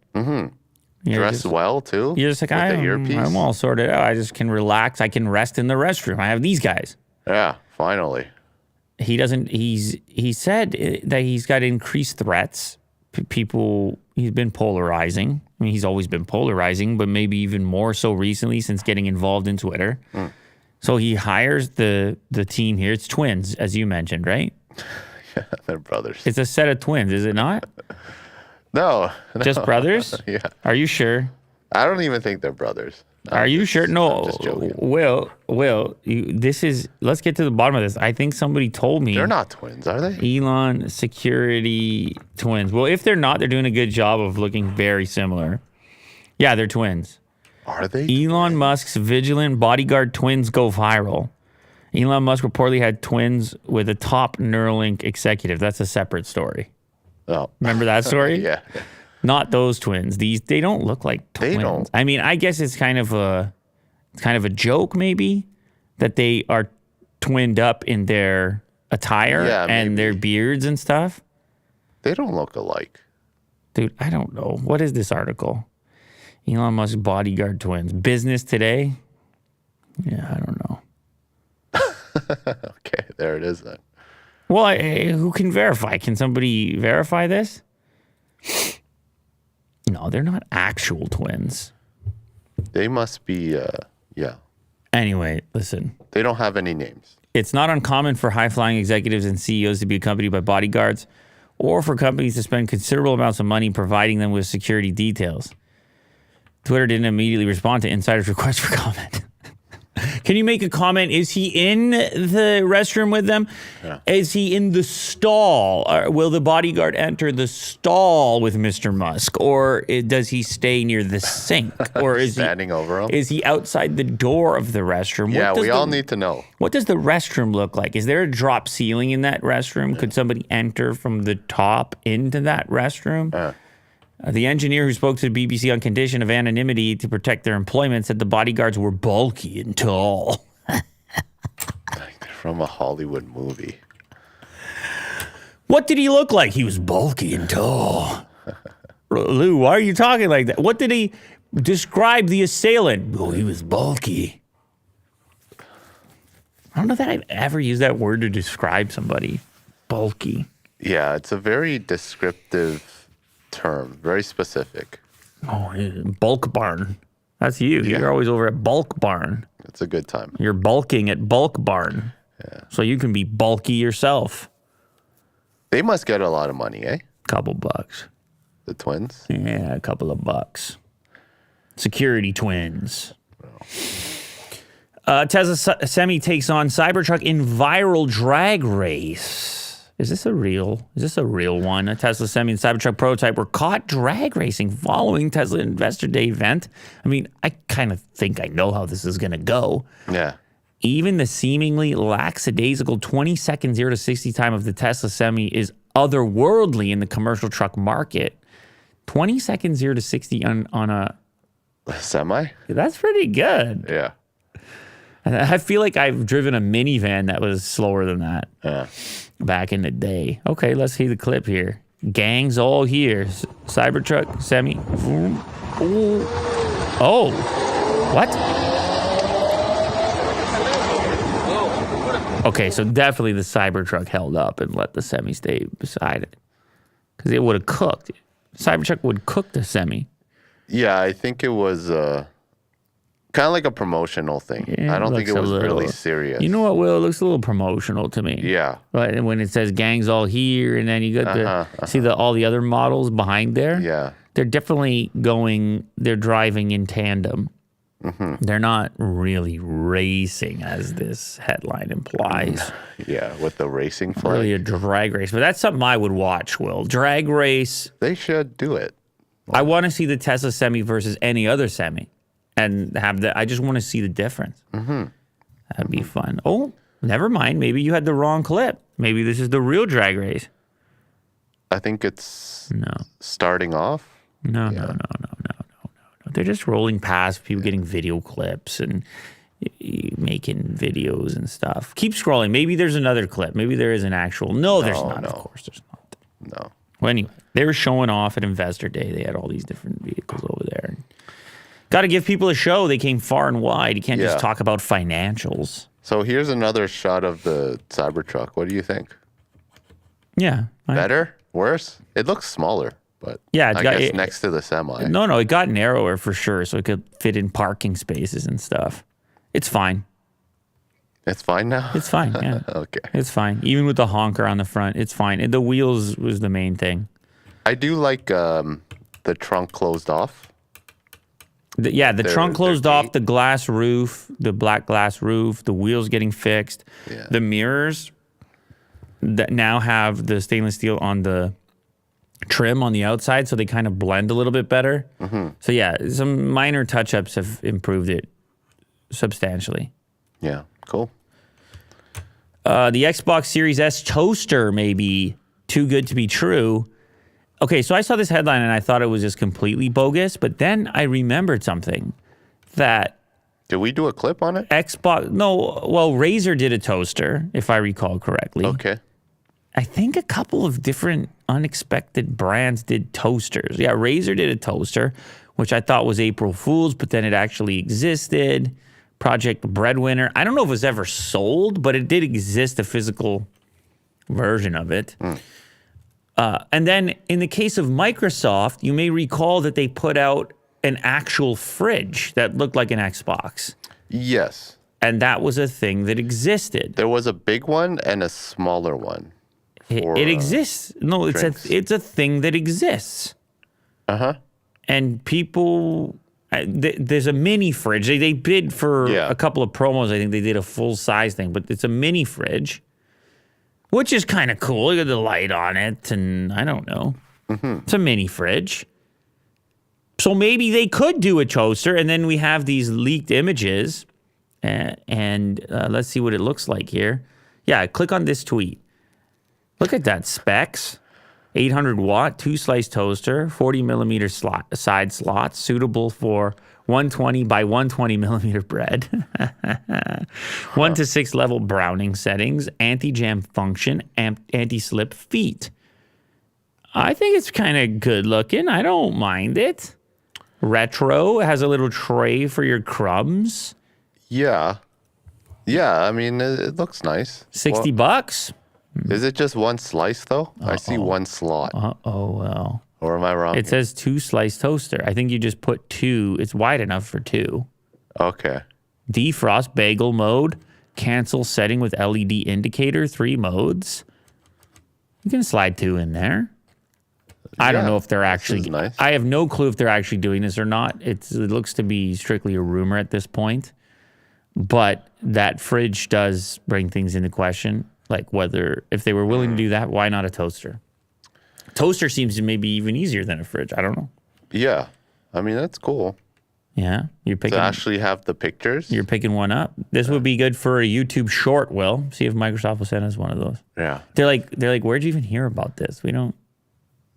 Dressed well, too? You're just like, I'm all sorted out. I just can relax. I can rest in the restroom. I have these guys. Yeah, finally. He said that he's got increased threats. He's been polarizing. I mean, he's always been polarizing, but maybe even more so recently since getting involved in Twitter. So he hires the team here. It's twins, as you mentioned, right? Yeah, they're brothers. It's a set of twins, is it not? No. Just brothers? Yeah. Are you sure? I don't even think they're brothers. Are you sure? No. I'm just joking. Will, let's get to the bottom of this. I think somebody told me. They're not twins, are they? Elon security twins. Well, if they're not, they're doing a good job of looking very similar. Yeah, they're twins. Are they? Elon Musk's vigilant bodyguard twins go viral. Elon Musk reportedly had twins with a top Neuralink executive. That's a separate story. Oh. Remember that story? Yeah. Not those twins. They don't look like twins. They don't. I mean, I guess it's kind of a joke maybe that they are twinned up in their attire and their beards and stuff. They don't look alike. Dude, I don't know. What is this article? Elon Musk bodyguard twins. Business Today? Yeah, I don't know. Okay, there it is then. Well, who can verify? Can somebody verify this? No, they're not actual twins. They must be, yeah. Anyway, listen. They don't have any names. It's not uncommon for high-flying executives and CEOs to be accompanied by bodyguards or for companies to spend considerable amounts of money providing them with security details. Twitter didn't immediately respond to insiders' request for comment. Can you make a comment? Is he in the restroom with them? Yeah. Is he in the stall? Or will the bodyguard enter the stall with Mr. Musk? Or does he stay near the sink? Or is standing over him? Is he outside the door of the restroom? Yeah, we all need to know. What does the restroom look like? Is there a drop ceiling in that restroom? Could somebody enter from the top into that restroom? The engineer who spoke to the BBC on condition of anonymity to protect their employment said the bodyguards were bulky and tall. From a Hollywood movie. What did he look like? He was bulky and tall. Lou, why are you talking like that? What did he describe the assailant? Oh, he was bulky. I don't know that I've ever used that word to describe somebody. Bulky. Yeah, it's a very descriptive term, very specific. Oh, bulk barn. That's you. Yeah. You're always over at bulk barn. It's a good time. You're bulking at bulk barn. Yeah. So you can be bulky yourself. They must get a lot of money, eh? Couple bucks. The twins? Yeah, a couple of bucks. Security twins. Tesla Semi takes on Cybertruck in viral drag race. Is this a real one? A Tesla Semi and Cybertruck prototype were caught drag racing following Tesla Investor Day event. I mean, I kind of think I know how this is going to go. Yeah. Even the seemingly lackadaisical 20-second 0 to 60 time of the Tesla Semi is otherworldly in the commercial truck market. 20 seconds 0 to 60 on a Semi? That's pretty good. Yeah. I feel like I've driven a minivan that was slower than that back in the day. Okay, let's see the clip here. Gangs all here. Cybertruck, Semi. Ooh. Oh. What? Okay, so definitely the Cybertruck held up and let the Semi stay beside it. Because it would have cooked. Cybertruck would cook the Semi. Yeah, I think it was kind of like a promotional thing. Yeah, I don't think it was really serious. You know what, Will? It looks a little promotional to me. Yeah. Right, and when it says gangs all here, and then you got see all the other models behind there? Yeah. They're definitely they're driving in tandem. Mm-hmm. They're not really racing, as this headline implies. Yeah, with the racing flag. Really a drag race. But that's something I would watch, Will. Drag race. They should do it. I want to see the Tesla Semi versus any other Semi. And I just want to see the difference. Mm-hmm. That'd be fun. Oh, never mind. Maybe you had the wrong clip. Maybe this is the real drag race. I think it's starting off. No. They're just rolling past people getting video clips and making videos and stuff. Keep scrolling. Maybe there's another clip. Maybe there is an actual. No, there's not. Of course, there's not. No. Well, anyway, they were showing off at Investor Day. They had all these different vehicles over there. Got to give people a show. They came far and wide. You can't just talk about financials. So here's another shot of the Cybertruck. What do you think? Yeah. Better? Worse? It looks smaller. But yeah, I guess next to the Semi. No, it got narrower for sure, so it could fit in parking spaces and stuff. It's fine. It's fine now? It's fine, yeah. Okay. It's fine. Even with the honker on the front, it's fine. And the wheels was the main thing. I do like the trunk closed off. The trunk closed off, the glass roof, the black glass roof, the wheels getting fixed. Yeah. The mirrors that now have the stainless steel on the trim on the outside, so they kind of blend a little bit better. Mm-hmm. So yeah, some minor touch-ups have improved it substantially. Yeah, cool. The Xbox Series S toaster may be too good to be true. Okay, so I saw this headline and I thought it was just completely bogus, but then I remembered something that... Did we do a clip on it? Razer did a toaster, if I recall correctly. Okay. I think a couple of different unexpected brands did toasters. Yeah, Razer did a toaster, which I thought was April Fool's, but then it actually existed. Project Breadwinner. I don't know if it was ever sold, but it did exist, a physical version of it. And then in the case of Microsoft, you may recall that they put out an actual fridge that looked like an Xbox. Yes. And that was a thing that existed. There was a big one and a smaller one. It exists. No, it's a thing that exists. Uh-huh. And people, there's a mini fridge. They bid for a couple of promos. I think they did a full-size thing, but it's a mini fridge, which is kind of cool. You got the light on it, and I don't know. Mm-hmm. It's a mini fridge. So maybe they could do a toaster, and then we have these leaked images, and let's see what it looks like here. Yeah, click on this tweet. Look at that, specs. 800 watt, 2-slice toaster, 40 millimeter side slots, suitable for 120 by 120 millimeter bread. 1 to 6 level browning settings, anti-jam function, anti-slip feet. I think it's kind of good looking. I don't mind it. Retro, has a little tray for your crumbs. Yeah. Yeah, I mean, it looks nice. $60. Is it just one slice, though? I see one slot. Well. Or am I wrong? It says 2-slice toaster. I think you just put 2. It's wide enough for 2. Okay. Defrost bagel mode. Cancel setting with LED indicator. 3 modes. You can slide 2 in there. I don't know if they're actually... Nice. I have no clue if they're actually doing this or not. It looks to be strictly a rumor at this point. But that fridge does bring things into question. Like whether, if they were willing to do that, why not a toaster? Toaster seems to maybe even easier than a fridge. I don't know. Yeah. I mean, that's cool. Yeah. You're picking... To actually have the pictures? You're picking one up. This would be good for a YouTube short, Will. See if Microsoft will send us one of those. Yeah. They're like, where'd you even hear about this? We don't...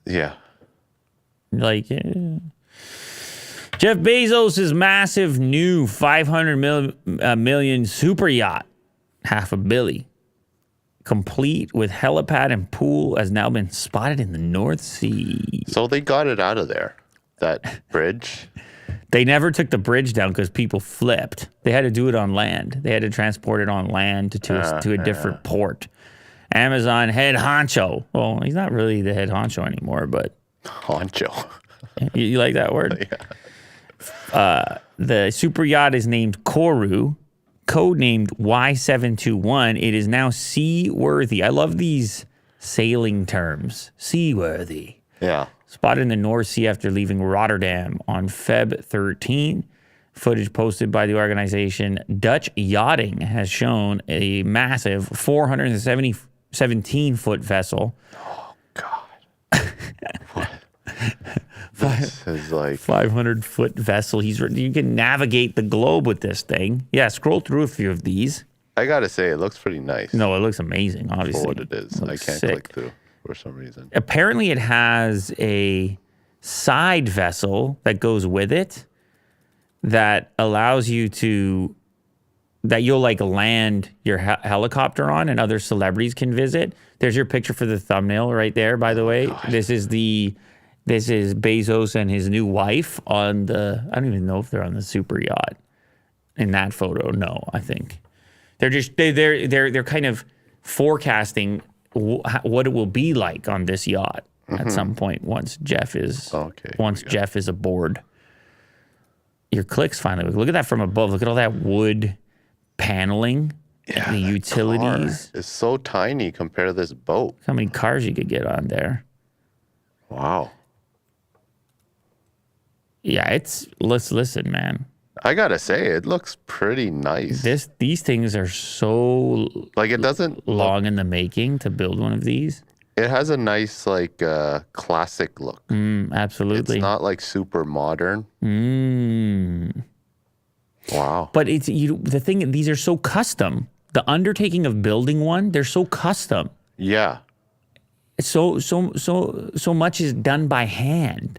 Yeah. Like... Jeff Bezos' massive new 500 million super yacht, $500 million, complete with helipad and pool, has now been spotted in the North Sea. So they got it out of there, that bridge. They never took the bridge down because people flipped. They had to do it on land. They had to transport it on land to a different port. Amazon head honcho. Well, he's not really the head honcho anymore, but... Honcho. You like that word? Yeah. The super yacht is named Koru, codenamed Y721. It is now seaworthy. I love these sailing terms. Seaworthy. Yeah. Spotted in the North Sea after leaving Rotterdam on Feb 13. Footage posted by the organization Dutch Yachting has shown a massive 417-foot vessel. Oh, God. What? This is like 500-foot vessel. You can navigate the globe with this thing. Yeah, scroll through a few of these. I gotta say, it looks pretty nice. No, it looks amazing, obviously. For what it is. I can't click through for some reason. Apparently, it has a side vessel that goes with it that allows you to... that you'll like land your helicopter on and other celebrities can visit. There's your picture for the thumbnail right there, by the way. God. This is Bezos and his new wife on the... I don't even know if they're on the super yacht in that photo. No, I think they're just they're kind of forecasting what it will be like on this yacht at some point once Jeff is Jeff is aboard. Your clicks finally. Look at that from above. Look at all that wood paneling. Yeah, the utilities. It's so tiny compared to this boat. How many cars you could get on there? Wow. Yeah, let's listen, man. I gotta say, it looks pretty nice. These things are so like it doesn't long in the making to build one of these. It has a nice like classic look. Absolutely. It's not like super modern. Wow. But it's the thing. These are so custom. The undertaking of building one, they're so custom. Yeah. So much is done by hand,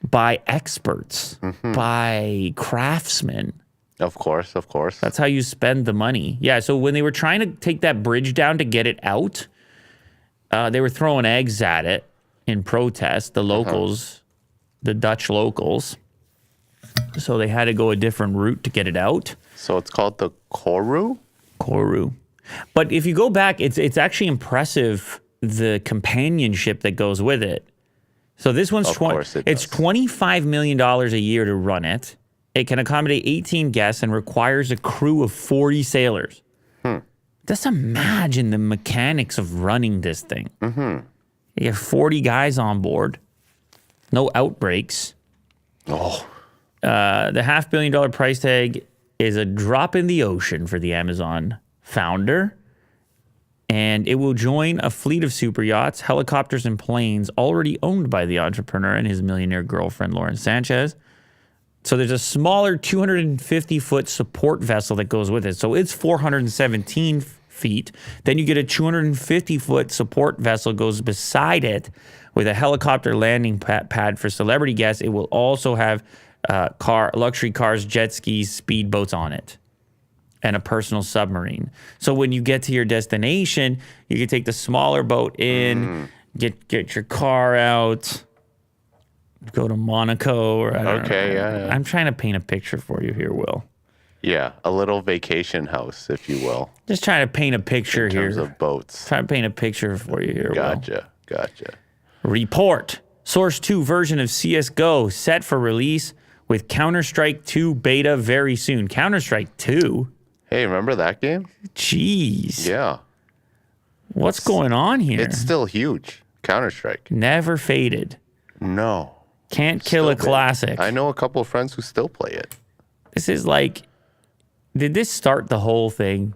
by experts, by craftsmen. Of course. That's how you spend the money. Yeah, so when they were trying to take that bridge down to get it out, they were throwing eggs at it in protest, the locals, the Dutch locals. So they had to go a different route to get it out. So it's called the Koru? Koru. But if you go back, it's actually impressive, the companionship that goes with it. So this one's it's $25 million a year to run it. It can accommodate 18 guests and requires a crew of 40 sailors. Just imagine the mechanics of running this thing. You have 40 guys on board, no outbreaks. Oh. The $500 million price tag is a drop in the ocean for the Amazon founder. And it will join a fleet of super yachts, helicopters, and planes already owned by the entrepreneur and his millionaire girlfriend, Lauren Sanchez. So there's a smaller 250-foot support vessel that goes with it. So it's 417 feet. Then you get a 250-foot support vessel goes beside it with a helicopter landing pad for celebrity guests. It will also have luxury cars, jet skis, speedboats on it, and a personal submarine. So when you get to your destination, you can take the smaller boat in, get your car out, go to Monaco. Or I don't know. Yeah. I'm trying to paint a picture for you here, Will. Yeah, a little vacation house, if you will. Just trying to paint a picture here. In terms of boats. Trying to paint a picture for you here, Gotcha. Will. Report. Source 2 version of CSGO set for release with Counter-Strike 2 beta very soon. Counter-Strike 2? Hey, remember that game? Jeez. Yeah. What's going on here? It's still huge. Counter-Strike. Never faded. No. Can't kill a classic. I know a couple of friends who still play it. This is like, did this start the whole thing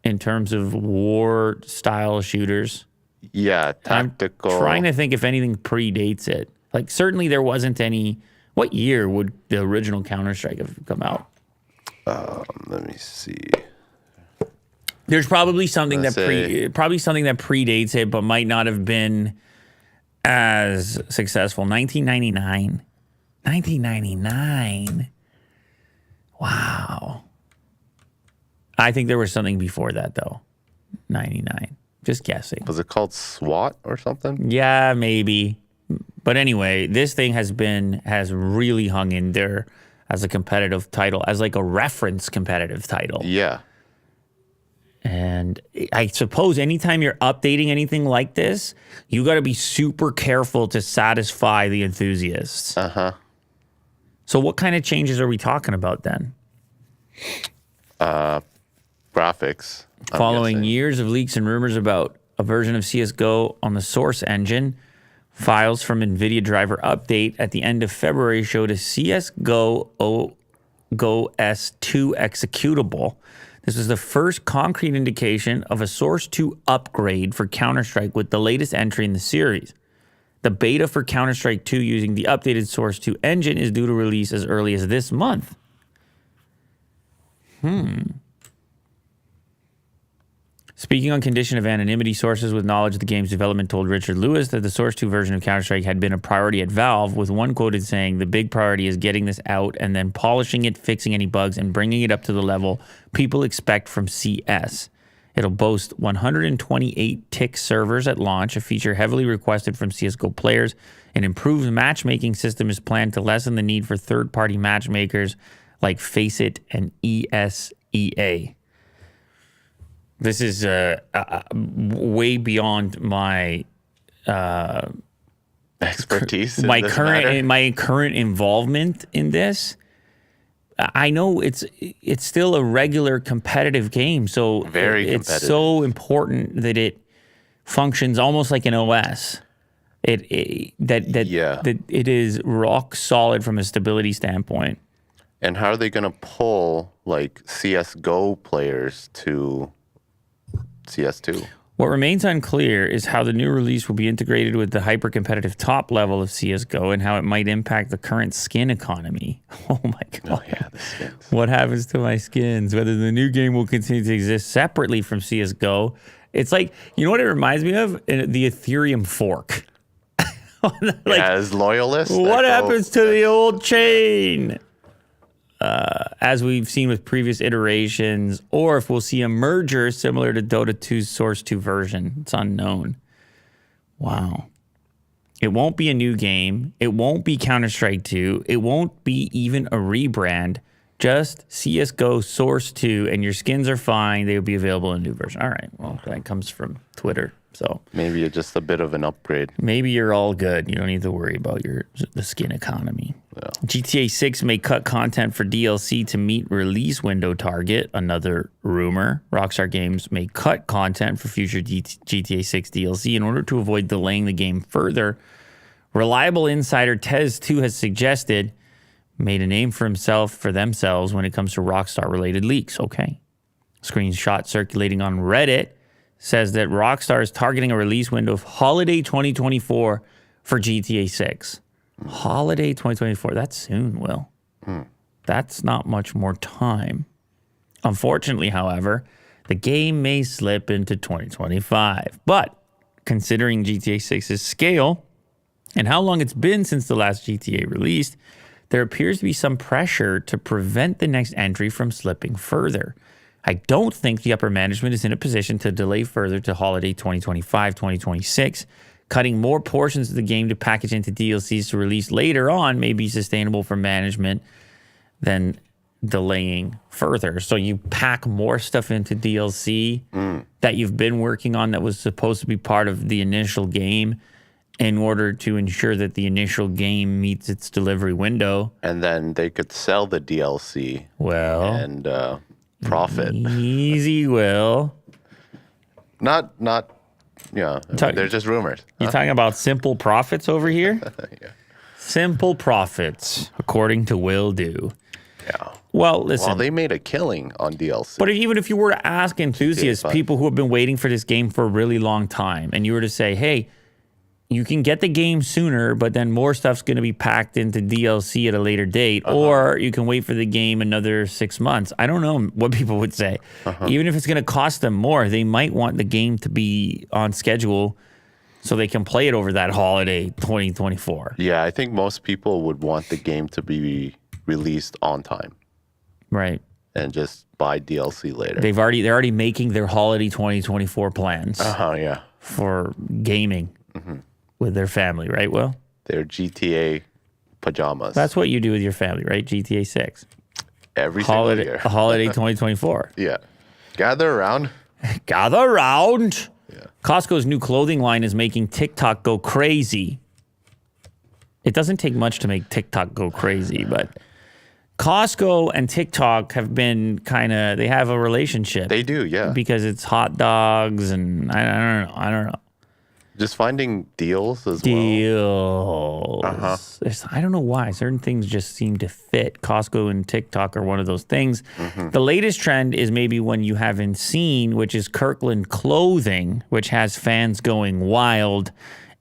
in terms of war-style shooters? Yeah, tactical. I'm trying to think if anything predates it. Like, certainly there wasn't any. What year would the original Counter-Strike have come out? Let me see. There's probably something that predates it, but might not have been as successful. 1999. 1999. Wow. I think there was something before that, though. 99. Just guessing. Was it called SWAT or something? Yeah, maybe. But anyway, this thing has really hung in there as a competitive title, as like a reference competitive title. Yeah. And I suppose anytime you're updating anything like this, you got to be super careful to satisfy the enthusiasts. Uh-huh. So what kind of changes are we talking about then? Graphics. Following years of leaks and rumors about a version of CSGO on the Source engine, files from NVIDIA driver update at the end of February showed a CSGO Go S2 executable. This was the first concrete indication of a Source 2 upgrade for Counter-Strike with the latest entry in the series. The beta for Counter-Strike 2 using the updated Source 2 engine is due to release as early as this month. Speaking on condition of anonymity, sources with knowledge of the game's development told Richard Lewis that the Source 2 version of Counter-Strike had been a priority at Valve, with one quoted saying, "The big priority is getting this out and then polishing it, fixing any bugs, and bringing it up to the level people expect from CS. It'll boast 128 tick servers at launch, a feature heavily requested from CSGO players. An improved matchmaking system is planned to lessen the need for third-party matchmakers like Faceit and ESEA." This is way beyond my expertise. My current involvement in this. I know it's still a regular competitive game, so it's so important that it functions almost like an OS. That it is rock solid from a stability standpoint. And how are they going to pull like CSGO players to CS2? What remains unclear is how the new release will be integrated with the hyper-competitive top level of CSGO and how it might impact the current skin economy. Oh my God. Oh yeah, the skins. What happens to my skins? Whether the new game will continue to exist separately from CSGO. It's like, you know what it reminds me of? The Ethereum fork. As loyalists. What happens to the old chain? As we've seen with previous iterations, or if we'll see a merger similar to Dota 2's Source 2 version. It's unknown. Wow. It won't be a new game. It won't be Counter-Strike 2. It won't be even a rebrand. Just CSGO Source 2, and your skins are fine. They'll be available in a new version. All right. Well, that comes from Twitter. So maybe it's just a bit of an upgrade. Maybe you're all good. You don't need to worry about the skin economy. Yeah. GTA 6 may cut content for DLC to meet release window target. Another rumor. Rockstar Games may cut content for future GTA 6 DLC in order to avoid delaying the game further. Reliable insider Tez2 has suggested made a name for themselves when it comes to Rockstar-related leaks. Okay. Screenshot circulating on Reddit says that Rockstar is targeting a release window of holiday 2024 for GTA 6. Holiday 2024. That's soon, Will. That's not much more time. Unfortunately, however, the game may slip into 2025. But considering GTA 6's scale and how long it's been since the last GTA released, there appears to be some pressure to prevent the next entry from slipping further. I don't think the upper management is in a position to delay further to holiday 2025, 2026. Cutting more portions of the game to package into DLCs to release later on may be sustainable for management than delaying further. So you pack more stuff into DLC that you've been working on that was supposed to be part of the initial game in order to ensure that the initial game meets its delivery window. And then they could sell the DLC. Well, and profit. Easy, Will. Not. Yeah, they're just rumors. You're talking about simple profits over here? Yeah. Simple profits, according to Will Do. Yeah. Well, listen. Well, they made a killing on DLC. But even if you were to ask enthusiasts, people who have been waiting for this game for a really long time, and you were to say, hey, you can get the game sooner, but then more stuff's going to be packed into DLC at a later date, or you can wait for the game another 6 months. I don't know what people would say. Even if it's going to cost them more, they might want the game to be on schedule so they can play it over that holiday 2024. Yeah, I think most people would want the game to be released on time. Right. And just buy DLC later. They're already making their holiday 2024 plans Yeah. for gaming with their family, right, Will? Their GTA pajamas. That's what you do with your family, right? GTA 6. Every single year. Holiday 2024. Yeah. Gather around. Gather around. Yeah. Costco's new clothing line is making TikTok go crazy. It doesn't take much to make TikTok go crazy, but Costco and TikTok have been they have a relationship. They do, yeah. Because it's hot dogs and I don't know. Just finding deals as well. I don't know why. Certain things just seem to fit. Costco and TikTok are one of those things. The latest trend is maybe one you haven't seen, which is Kirkland clothing, which has fans going wild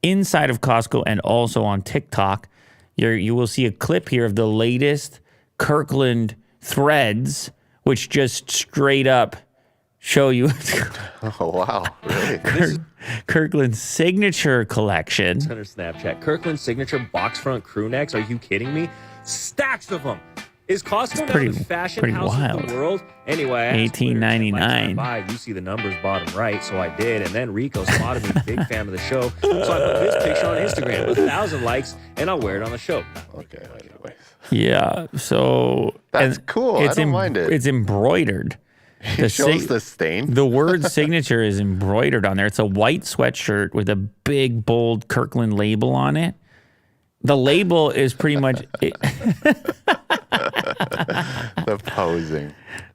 inside of Costco and also on TikTok. You will see a clip here of the latest Kirkland threads, which just straight up show you Oh, wow. Really? Kirkland's signature collection. Under Snapchat. Kirkland's signature box front crew necks. Are you kidding me? Stacks of them. Is Costco now the fashion house wild. of the world? Anyway, $18.99. You see the numbers bottom right, so I did. And then Rico spotted me, big fan of the show. So I put this picture on Instagram with 1,000 likes, and I'll wear it on the show. Okay, anyways. Yeah, so that's cool. I don't mind it. It's embroidered. It shows the stain. The word signature is embroidered on there. It's a white sweatshirt with a big, bold Kirkland label on it. The label is pretty much... The posing.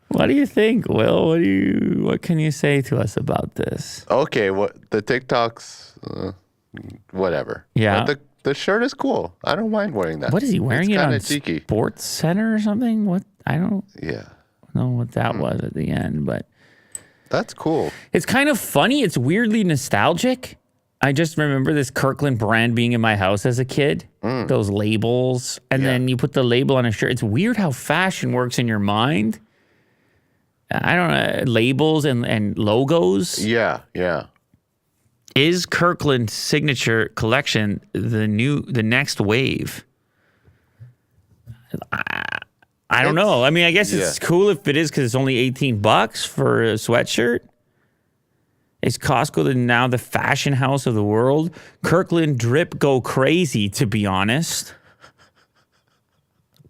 What do you think, Will? What can you say to us about this? Okay, the TikToks, whatever. Yeah. But the shirt is cool. I don't mind wearing that. What is he wearing? It's it on cheeky. Sports Center or something? What? I don't know what that was at the end, but that's cool. It's kind of funny. It's weirdly nostalgic. I just remember this Kirkland brand being in my house as a kid. Those labels, and then you put the label on a shirt. It's weird how fashion works in your mind. I don't know, labels and logos. Yeah. Is Kirkland's signature collection the next wave? I don't know. I mean, I guess it's cool if it is because it's only $18 for a sweatshirt. Is Costco now the fashion house of the world? Kirkland drip go crazy, to be honest.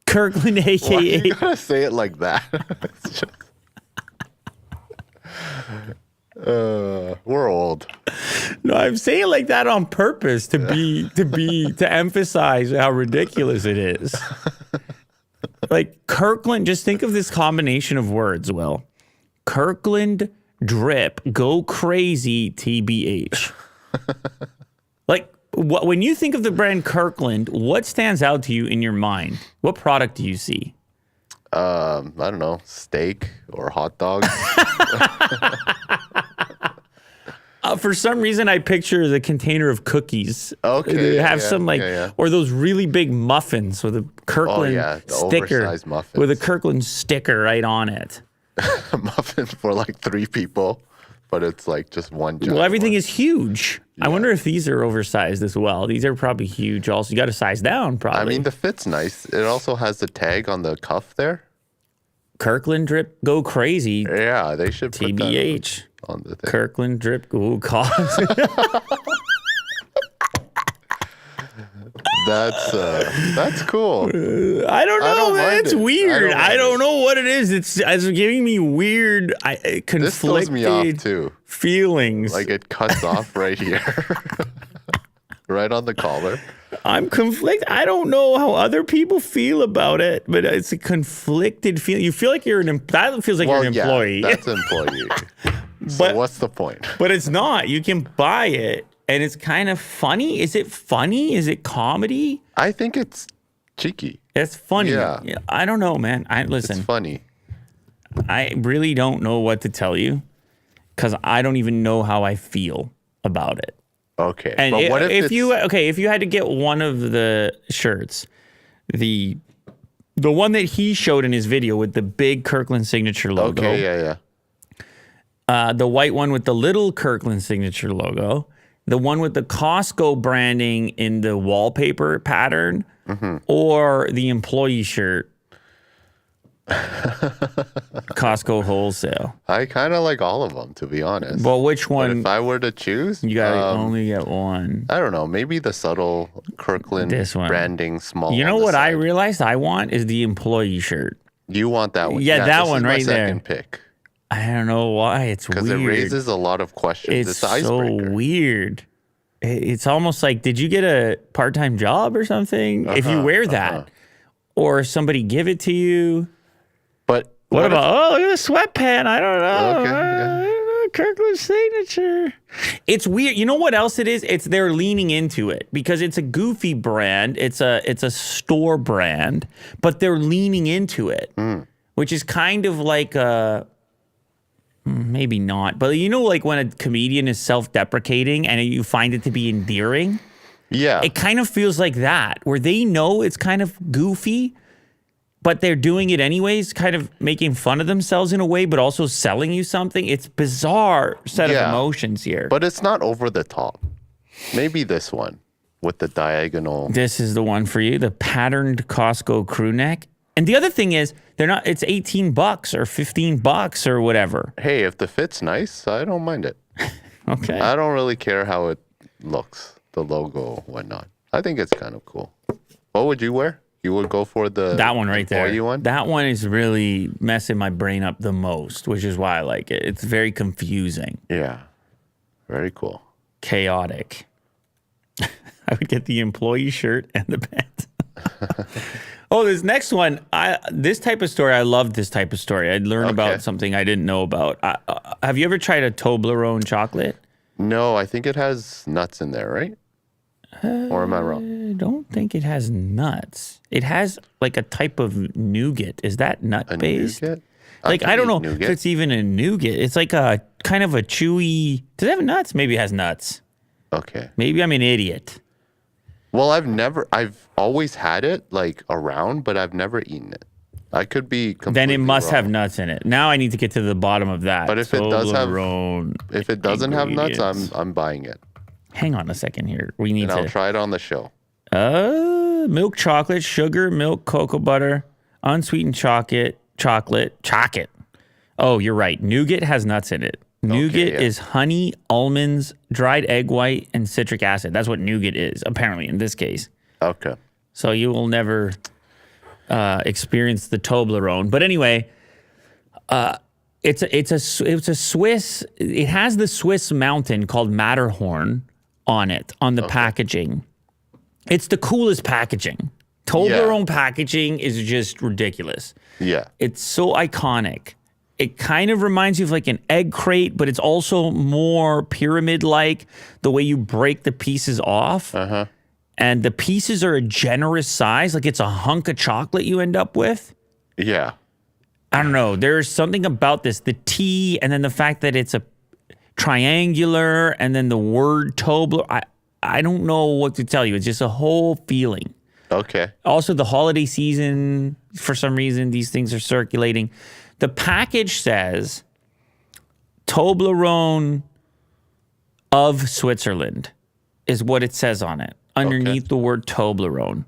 Kirkland, a.k.a. Why you gotta say it like that? We're old. No, I'm saying it like that on purpose to emphasize how ridiculous it is. Like Kirkland, just think of this combination of words, Will. Kirkland drip go crazy TBH. Like when you think of the brand Kirkland, what stands out to you in your mind? What product do you see? I don't know, steak or hot dogs. For some reason, I picture the container of cookies. Okay. They have some or those really big muffins with a Kirkland the sticker. oversized muffins. With a Kirkland sticker right on it. muffin for like 3 people, but it's like just one giant Well, everything one. is huge. I wonder if these are oversized as well. These are probably huge also. You got to size down probably. I mean, the fit's nice. It also has the tag on the cuff there. Kirkland drip, go crazy. Yeah, they should put TBH. that on the thing. Kirkland drip, go cause. That's cool. I don't know, don't man. mind It's it. weird. I I don't don't know what it is. It's giving me weird, This throws me off conflicted too. feelings. Like it cuts off right here, right on the collar. I'm conflicted. I don't know how other people feel about it, but it's a conflicted feeling. You feel like you're that feels like you're an employee. Yeah, that's employee. So But- what's the point? But it's not. You can buy it, and it's kind of funny. Is it funny? Is it comedy? I think it's cheeky. It's funny. Yeah. I don't know, man. Listen. It's funny. I really don't know what to tell you because I don't even know how I feel about it. Okay. And but what if you had to get one of the shirts, the one that he showed in his video with the big Kirkland signature logo, Okay, yeah. the white one with the little Kirkland signature logo, the one with the Costco branding in the wallpaper pattern, or the employee shirt. Costco wholesale. I kind of like all of them, to be honest. Well, which But one? if I were to choose, You gotta only get one. I don't know, maybe the subtle Kirkland This one. branding small. You know on the what I side. realized I want is the employee shirt. You want that one? Yeah, that this one is my right there. second pick I don't know why. It's weird. because it raises a lot of questions. It's It's an so icebreaker. weird. It's almost like, did you get a part-time job or something? If you wear that, or somebody give it to you. But What if- about? Oh, look at the sweatpant. I don't know. Okay, yeah. Kirkland signature. It's weird. You know what else it is? It's they're leaning into it because it's a goofy brand. It's a store brand, but they're leaning into it, which is kind of like a. Maybe not, but you know, like when a comedian is self-deprecating and you find it to be endearing, Yeah. it kind of feels like that, where they know it's kind of goofy, but they're doing it anyways, kind of making fun of themselves in a way, but also selling you something. It's bizarre set of Yeah. emotions here. But it's not over the top. Maybe this one with the diagonal. This is the one for you, the patterned Costco crew neck. And the other thing is, they're not. It's $18 or $15 or whatever. Hey, if the fit's nice, I don't mind it. Okay. I don't really care how it looks, the logo, whatnot. I think it's kind of cool. What would you wear? You would go for That one right there. employee one? That one is really messing my brain up the most, which is why I like it. It's very confusing, Yeah. Very cool. chaotic. I would get the employee shirt and the pants. Oh, this next one. This type of story, I love this type of story. I'd learn about something I didn't know about. Have you ever tried a Toblerone chocolate? No, I think it has nuts in there, right? Or am I wrong? I don't think it has nuts. It has like a type of nougat. Is that nut A based? nougat? Like, can I don't eat know nougat. if it's even a nougat. It's like a kind of a chewy. Does it have nuts? Maybe it has nuts. Okay. Maybe I'm an idiot. Well, I've always had it like around, but I've never eaten it. I could be completely Then it must have wrong. nuts in it. Now I need to get to the bottom of that. But if it does have- Toblerone If it doesn't have nuts, ingredients. I'm buying it. Hang on a second here. We need And I'll to. try it on the show. Milk chocolate, sugar, milk, cocoa butter, unsweetened chocolate. Oh, you're right. Nougat has nuts in it. Nougat yeah. is honey, almonds, dried egg white, and citric acid. That's what nougat is, apparently, in this case. Okay. So you will never experience the Toblerone. But anyway, it's a Swiss. It has the Swiss mountain called Matterhorn on it on the packaging. It's the coolest packaging. Toblerone packaging is just ridiculous. Yeah. It's so iconic. It kind of reminds you of like an egg crate, but it's also more pyramid-like, the way you break the pieces off. Uh-huh. And the pieces are a generous size. Like it's a hunk of chocolate you end up with. Yeah. I don't know. There's something about this. The T and then the fact that it's a triangular and then the word Toblerone. I don't know what to tell you. It's just a whole feeling. Okay. Also, the holiday season, for some reason, these things are circulating. The package says Toblerone of Switzerland is what it says on it, underneath the word Toblerone.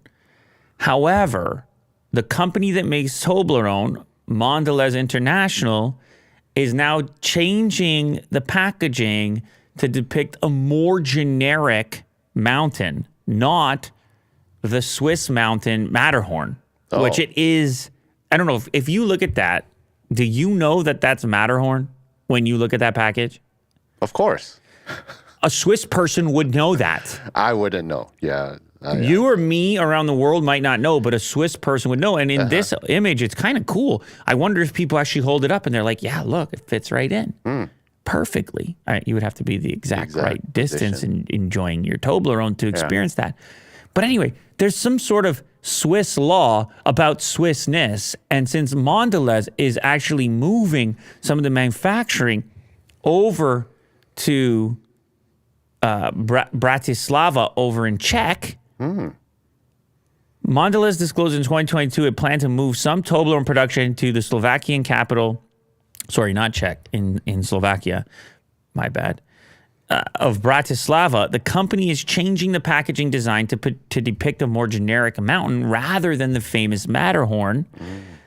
However, the company that makes Toblerone, Mondelez International, is now changing the packaging to depict a more generic mountain, not the Swiss mountain Matterhorn, which it is. I don't know if you look at that, do you know that that's Matterhorn when you look at that package? Of course. A Swiss person would know that. I wouldn't know. Yeah. You or me around the world might not know, but a Swiss person would know. And in this image, it's kind of cool. I wonder if people actually hold it up and they're like, yeah, look, it fits right in perfectly. All right, you would have to be the exact right distance and enjoying your Toblerone to experience that. But anyway, there's some sort of Swiss law about Swissness. And since Mondelez is actually moving some of the manufacturing over to Bratislava over in Czech, Mondelez disclosed in 2022 it planned to move some Toblerone production to the Slovakian capital, not Czech, in Slovakia, my bad, of Bratislava. The company is changing the packaging design to depict a more generic mountain rather than the famous Matterhorn.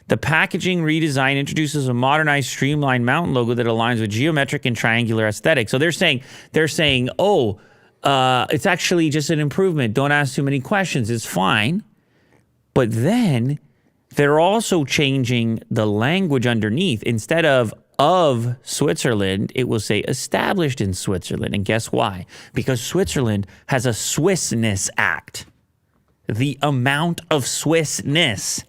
The packaging redesign introduces a modernized, streamlined mountain logo that aligns with geometric and triangular aesthetic. So they're saying, it's actually just an improvement. Don't ask too many questions. It's fine. But then they're also changing the language underneath. Instead of Switzerland, it will say established in Switzerland. And guess why? Because Switzerland has a Swissness Act. The amount of Swissness.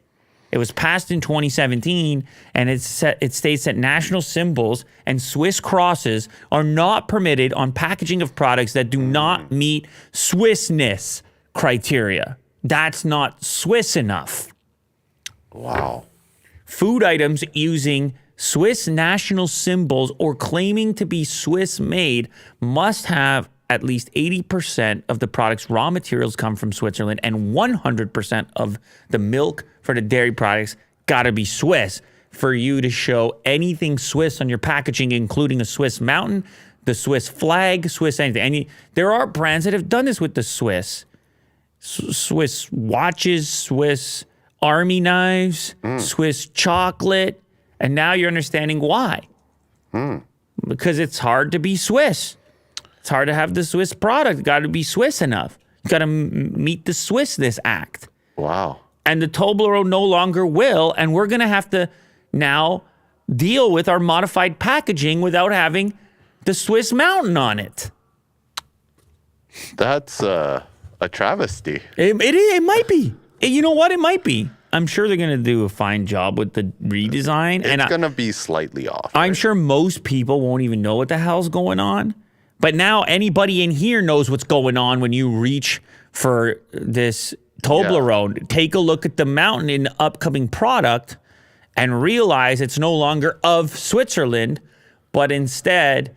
It was passed in 2017, and it states that national symbols and Swiss crosses are not permitted on packaging of products that do not meet Swissness criteria. That's not Swiss enough. Wow. Food items using Swiss national symbols or claiming to be Swiss made must have at least 80% of the product's raw materials come from Switzerland, and 100% of the milk for the dairy products got to be Swiss for you to show anything Swiss on your packaging, including a Swiss mountain, the Swiss flag, Swiss anything. There are brands that have done this with the Swiss. Swiss watches, Swiss army knives, Swiss chocolate, and now you're understanding why. Because it's hard to be Swiss. It's hard to have the Swiss product. Got to be Swiss enough. You got to meet the Swissness Act. Wow. And the Toblerone no longer will, and we're going to have to now deal with our modified packaging without having the Swiss mountain on it. That's a travesty. It might be. You know what? It might be. I'm sure they're going to do a fine job with the redesign. It's going to be slightly off. I'm sure most people won't even know what the hell's going on. But now anybody in here knows what's going on when you reach for this Toblerone. Yeah. Take a look at the mountain in the upcoming product and realize it's no longer of Switzerland, but instead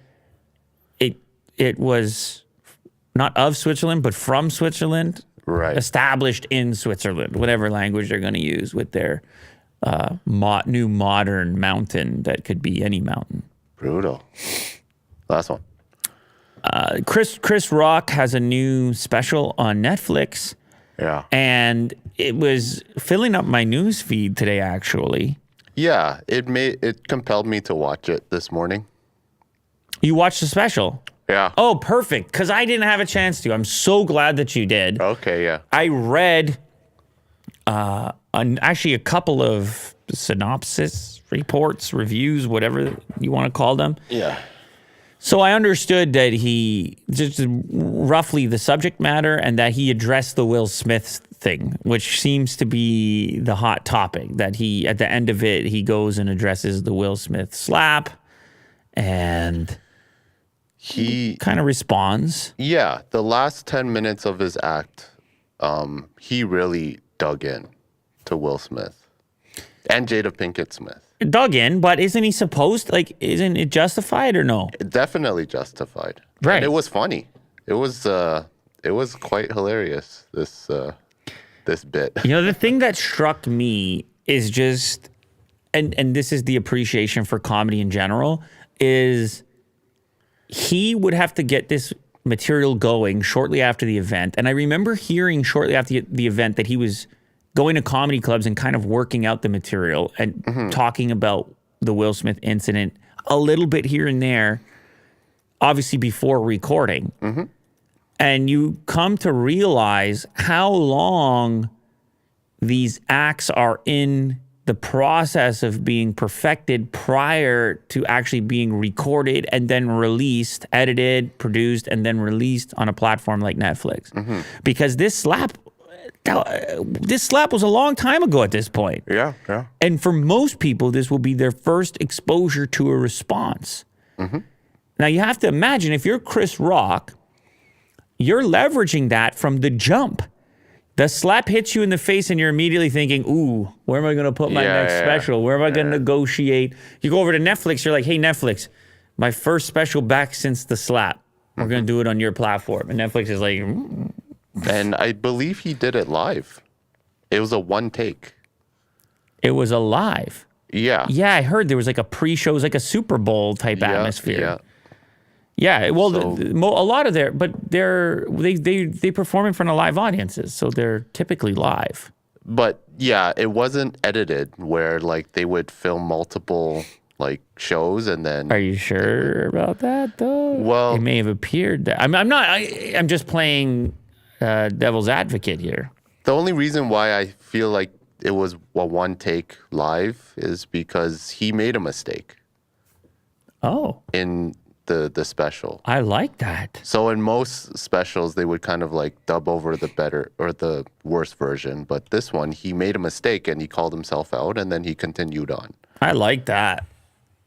it was not of Switzerland, but from Switzerland. Right. Established in Switzerland, whatever language they're going to use with their new modern mountain that could be any mountain. Brutal. Last one. Chris Rock has a new special on Netflix. Yeah. And it was filling up my news feed today, actually. Yeah, it compelled me to watch it this morning. You watched the special? Yeah. Oh, perfect. Because I didn't have a chance to. I'm so glad that you did. Okay, yeah. I read actually a couple of synopsis reports, reviews, whatever you want to call them. Yeah. So I understood that he just roughly the subject matter and that he addressed the Will Smith thing, which seems to be the hot topic, that he, at the end of it, he goes and addresses the Will Smith slap and he kind of responds. Yeah. The last 10 minutes of his act, he really dug in to Will Smith and Jada Pinkett Smith. Dug in, but isn't he supposed, isn't it justified or no? Definitely justified. Right. And it was funny. It was quite hilarious, this bit. The thing that struck me is just and this is the appreciation for comedy in general, is he would have to get this material going shortly after the event. And I remember hearing shortly after the event that he was going to comedy clubs and kind of working out the material and talking about the Will Smith incident a little bit here and there, obviously before recording. And you come to realize how long these acts are in the process of being perfected prior to actually being recorded and then released, edited, produced, and then released on a platform like Netflix. Because this slap was a long time ago at this point. Yeah. And for most people, this will be their first exposure to a response. Now, you have to imagine, if you're Chris Rock, you're leveraging that from the jump. The slap hits you in the face and you're immediately thinking, ooh, where am I going to put my next special? Where am I going to negotiate? You go over to Netflix, you're like, hey, Netflix, my first special back since the slap. We're going to do it on your platform. And Netflix is like... And I believe he did it live. It was a one take. It was a live. Yeah. Yeah, I heard there was like a pre-show, it was like a Super Bowl type atmosphere. Yeah, well, So- a lot of they perform in front of live audiences, so they're typically live. But yeah, it wasn't edited where like they would film multiple like shows and then. Are you sure about that though? Well- it may have appeared that. I'm not. I'm just playing devil's advocate here. The only reason why I feel like it was a one take live is because he made a mistake Oh, in the special. I like that. So in most specials, they would kind of like dub over the better or the worst version. But this one, he made a mistake and he called himself out and then he continued on. I like that.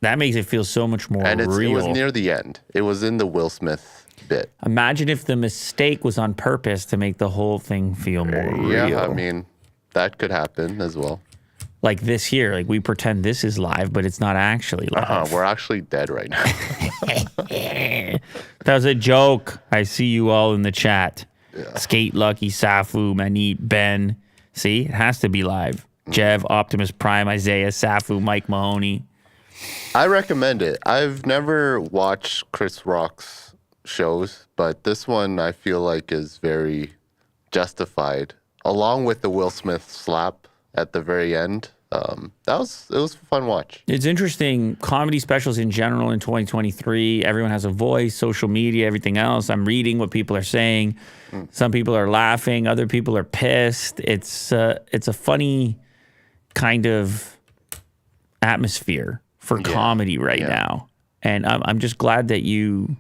That makes it feel so much more And it real. was near the end. It was in the Will Smith bit. Imagine if the mistake was on purpose to make the whole thing feel more real. Yeah, I mean, that could happen as well. Like this here, like we pretend this is live, but it's not actually live. We're actually dead right now. That was a joke. I see you all in the chat. Skate Lucky, Safu, Manit, Ben. See, it has to be live. Jev, Optimus Prime, Isaiah, Safu, Mike Mahoney. I recommend it. I've never watched Chris Rock's shows, but this one I feel like is very justified, along with the Will Smith slap at the very end. It was a fun watch. It's interesting. Comedy specials in general in 2023, everyone has a voice, social media, everything else. I'm reading what people are saying. Some people are laughing. Other people are pissed. It's a funny kind of atmosphere for comedy right now. And I'm just glad that you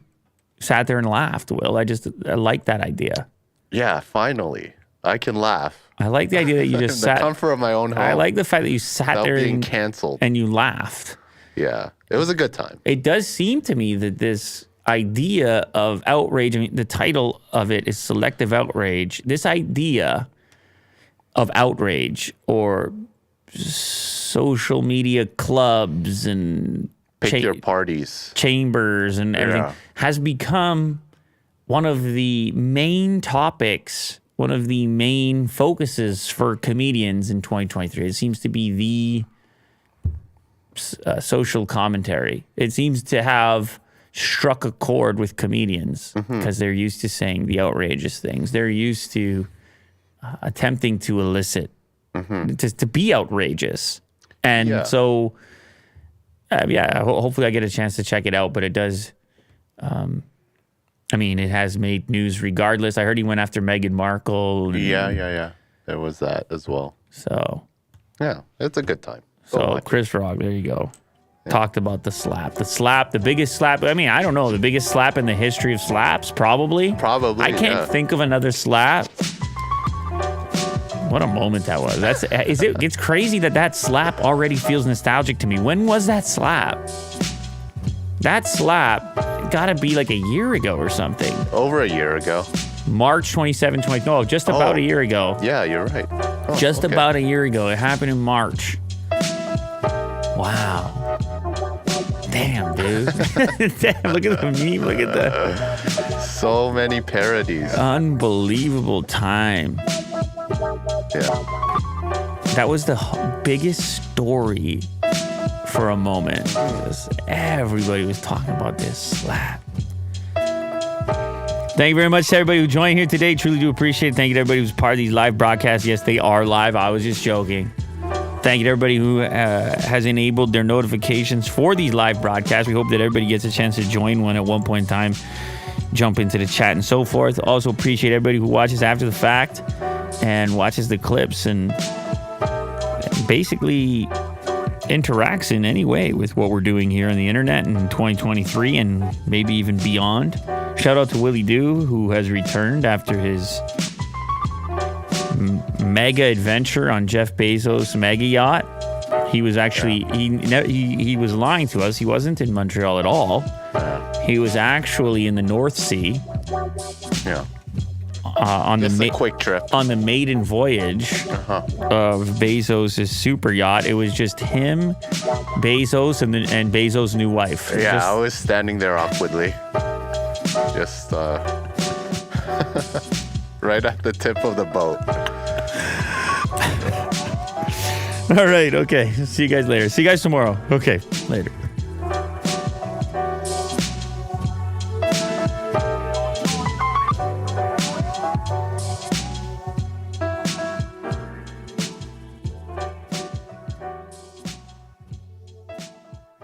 sat there and laughed, Will. I like that idea. Yeah, finally. I can laugh. I like the idea that you just In the sat. comfort of my own home. I like the fact that you sat without there being and, canceled. and you laughed. Yeah, it was a good time. It does seem to me that this idea of outrage, I mean, the title of it is selective outrage. This idea of outrage or social media clubs and Pick your parties. chambers and everything has become one of the main topics, one of the main focuses for comedians in 2023. It seems to be the social commentary. It seems to have struck a chord with comedians because they're used to saying the outrageous things. They're used to attempting to elicit, to be outrageous. And so, hopefully I get a chance to check it out, but it does... I mean, it has made news regardless. I heard he went after Meghan Markle. Yeah. There was that as well. So, Yeah, it's a good time. Chris Rock, there you go. Talked about the slap. The biggest slap. I mean, I don't know. The biggest slap in the history of slaps, probably. Probably, I can't think of another slap. What a moment that was. It's crazy that slap already feels nostalgic to me. When was that slap? That slap gotta be like a year ago or something. Over a year ago. March 27, just about a year ago. Yeah, you're right. Oh, Just okay. about a year ago. It happened in March. Wow. Damn, dude. Damn, look at the meme. Look at the So many parodies. unbelievable time. Yeah. That was the biggest story for a moment. Everybody was talking about this slap. Thank you very much to everybody who joined here today. Truly do appreciate it. Thank you to everybody who's part of these live broadcasts. Yes, they are live. I was just joking. Thank you to everybody who has enabled their notifications for these live broadcasts. We hope that everybody gets a chance to join one at one point in time, jump into the chat and so forth. Also appreciate everybody who watches after the fact and watches the clips and basically interacts in any way with what we're doing here on the internet in 2023 and maybe even beyond. Shout out to Willie Doo, who has returned after his mega adventure on Jeff Bezos' mega yacht. He was actually he was lying to us. He wasn't in Montreal at all. He was actually in the North Sea. Yeah. On the quick trip on the maiden voyage of Bezos' super yacht. It was just him, Bezos, and Bezos' new wife. Yeah, I was standing there awkwardly, just right at the tip of the boat. All right, okay. See you guys later. See you guys tomorrow. Okay, later.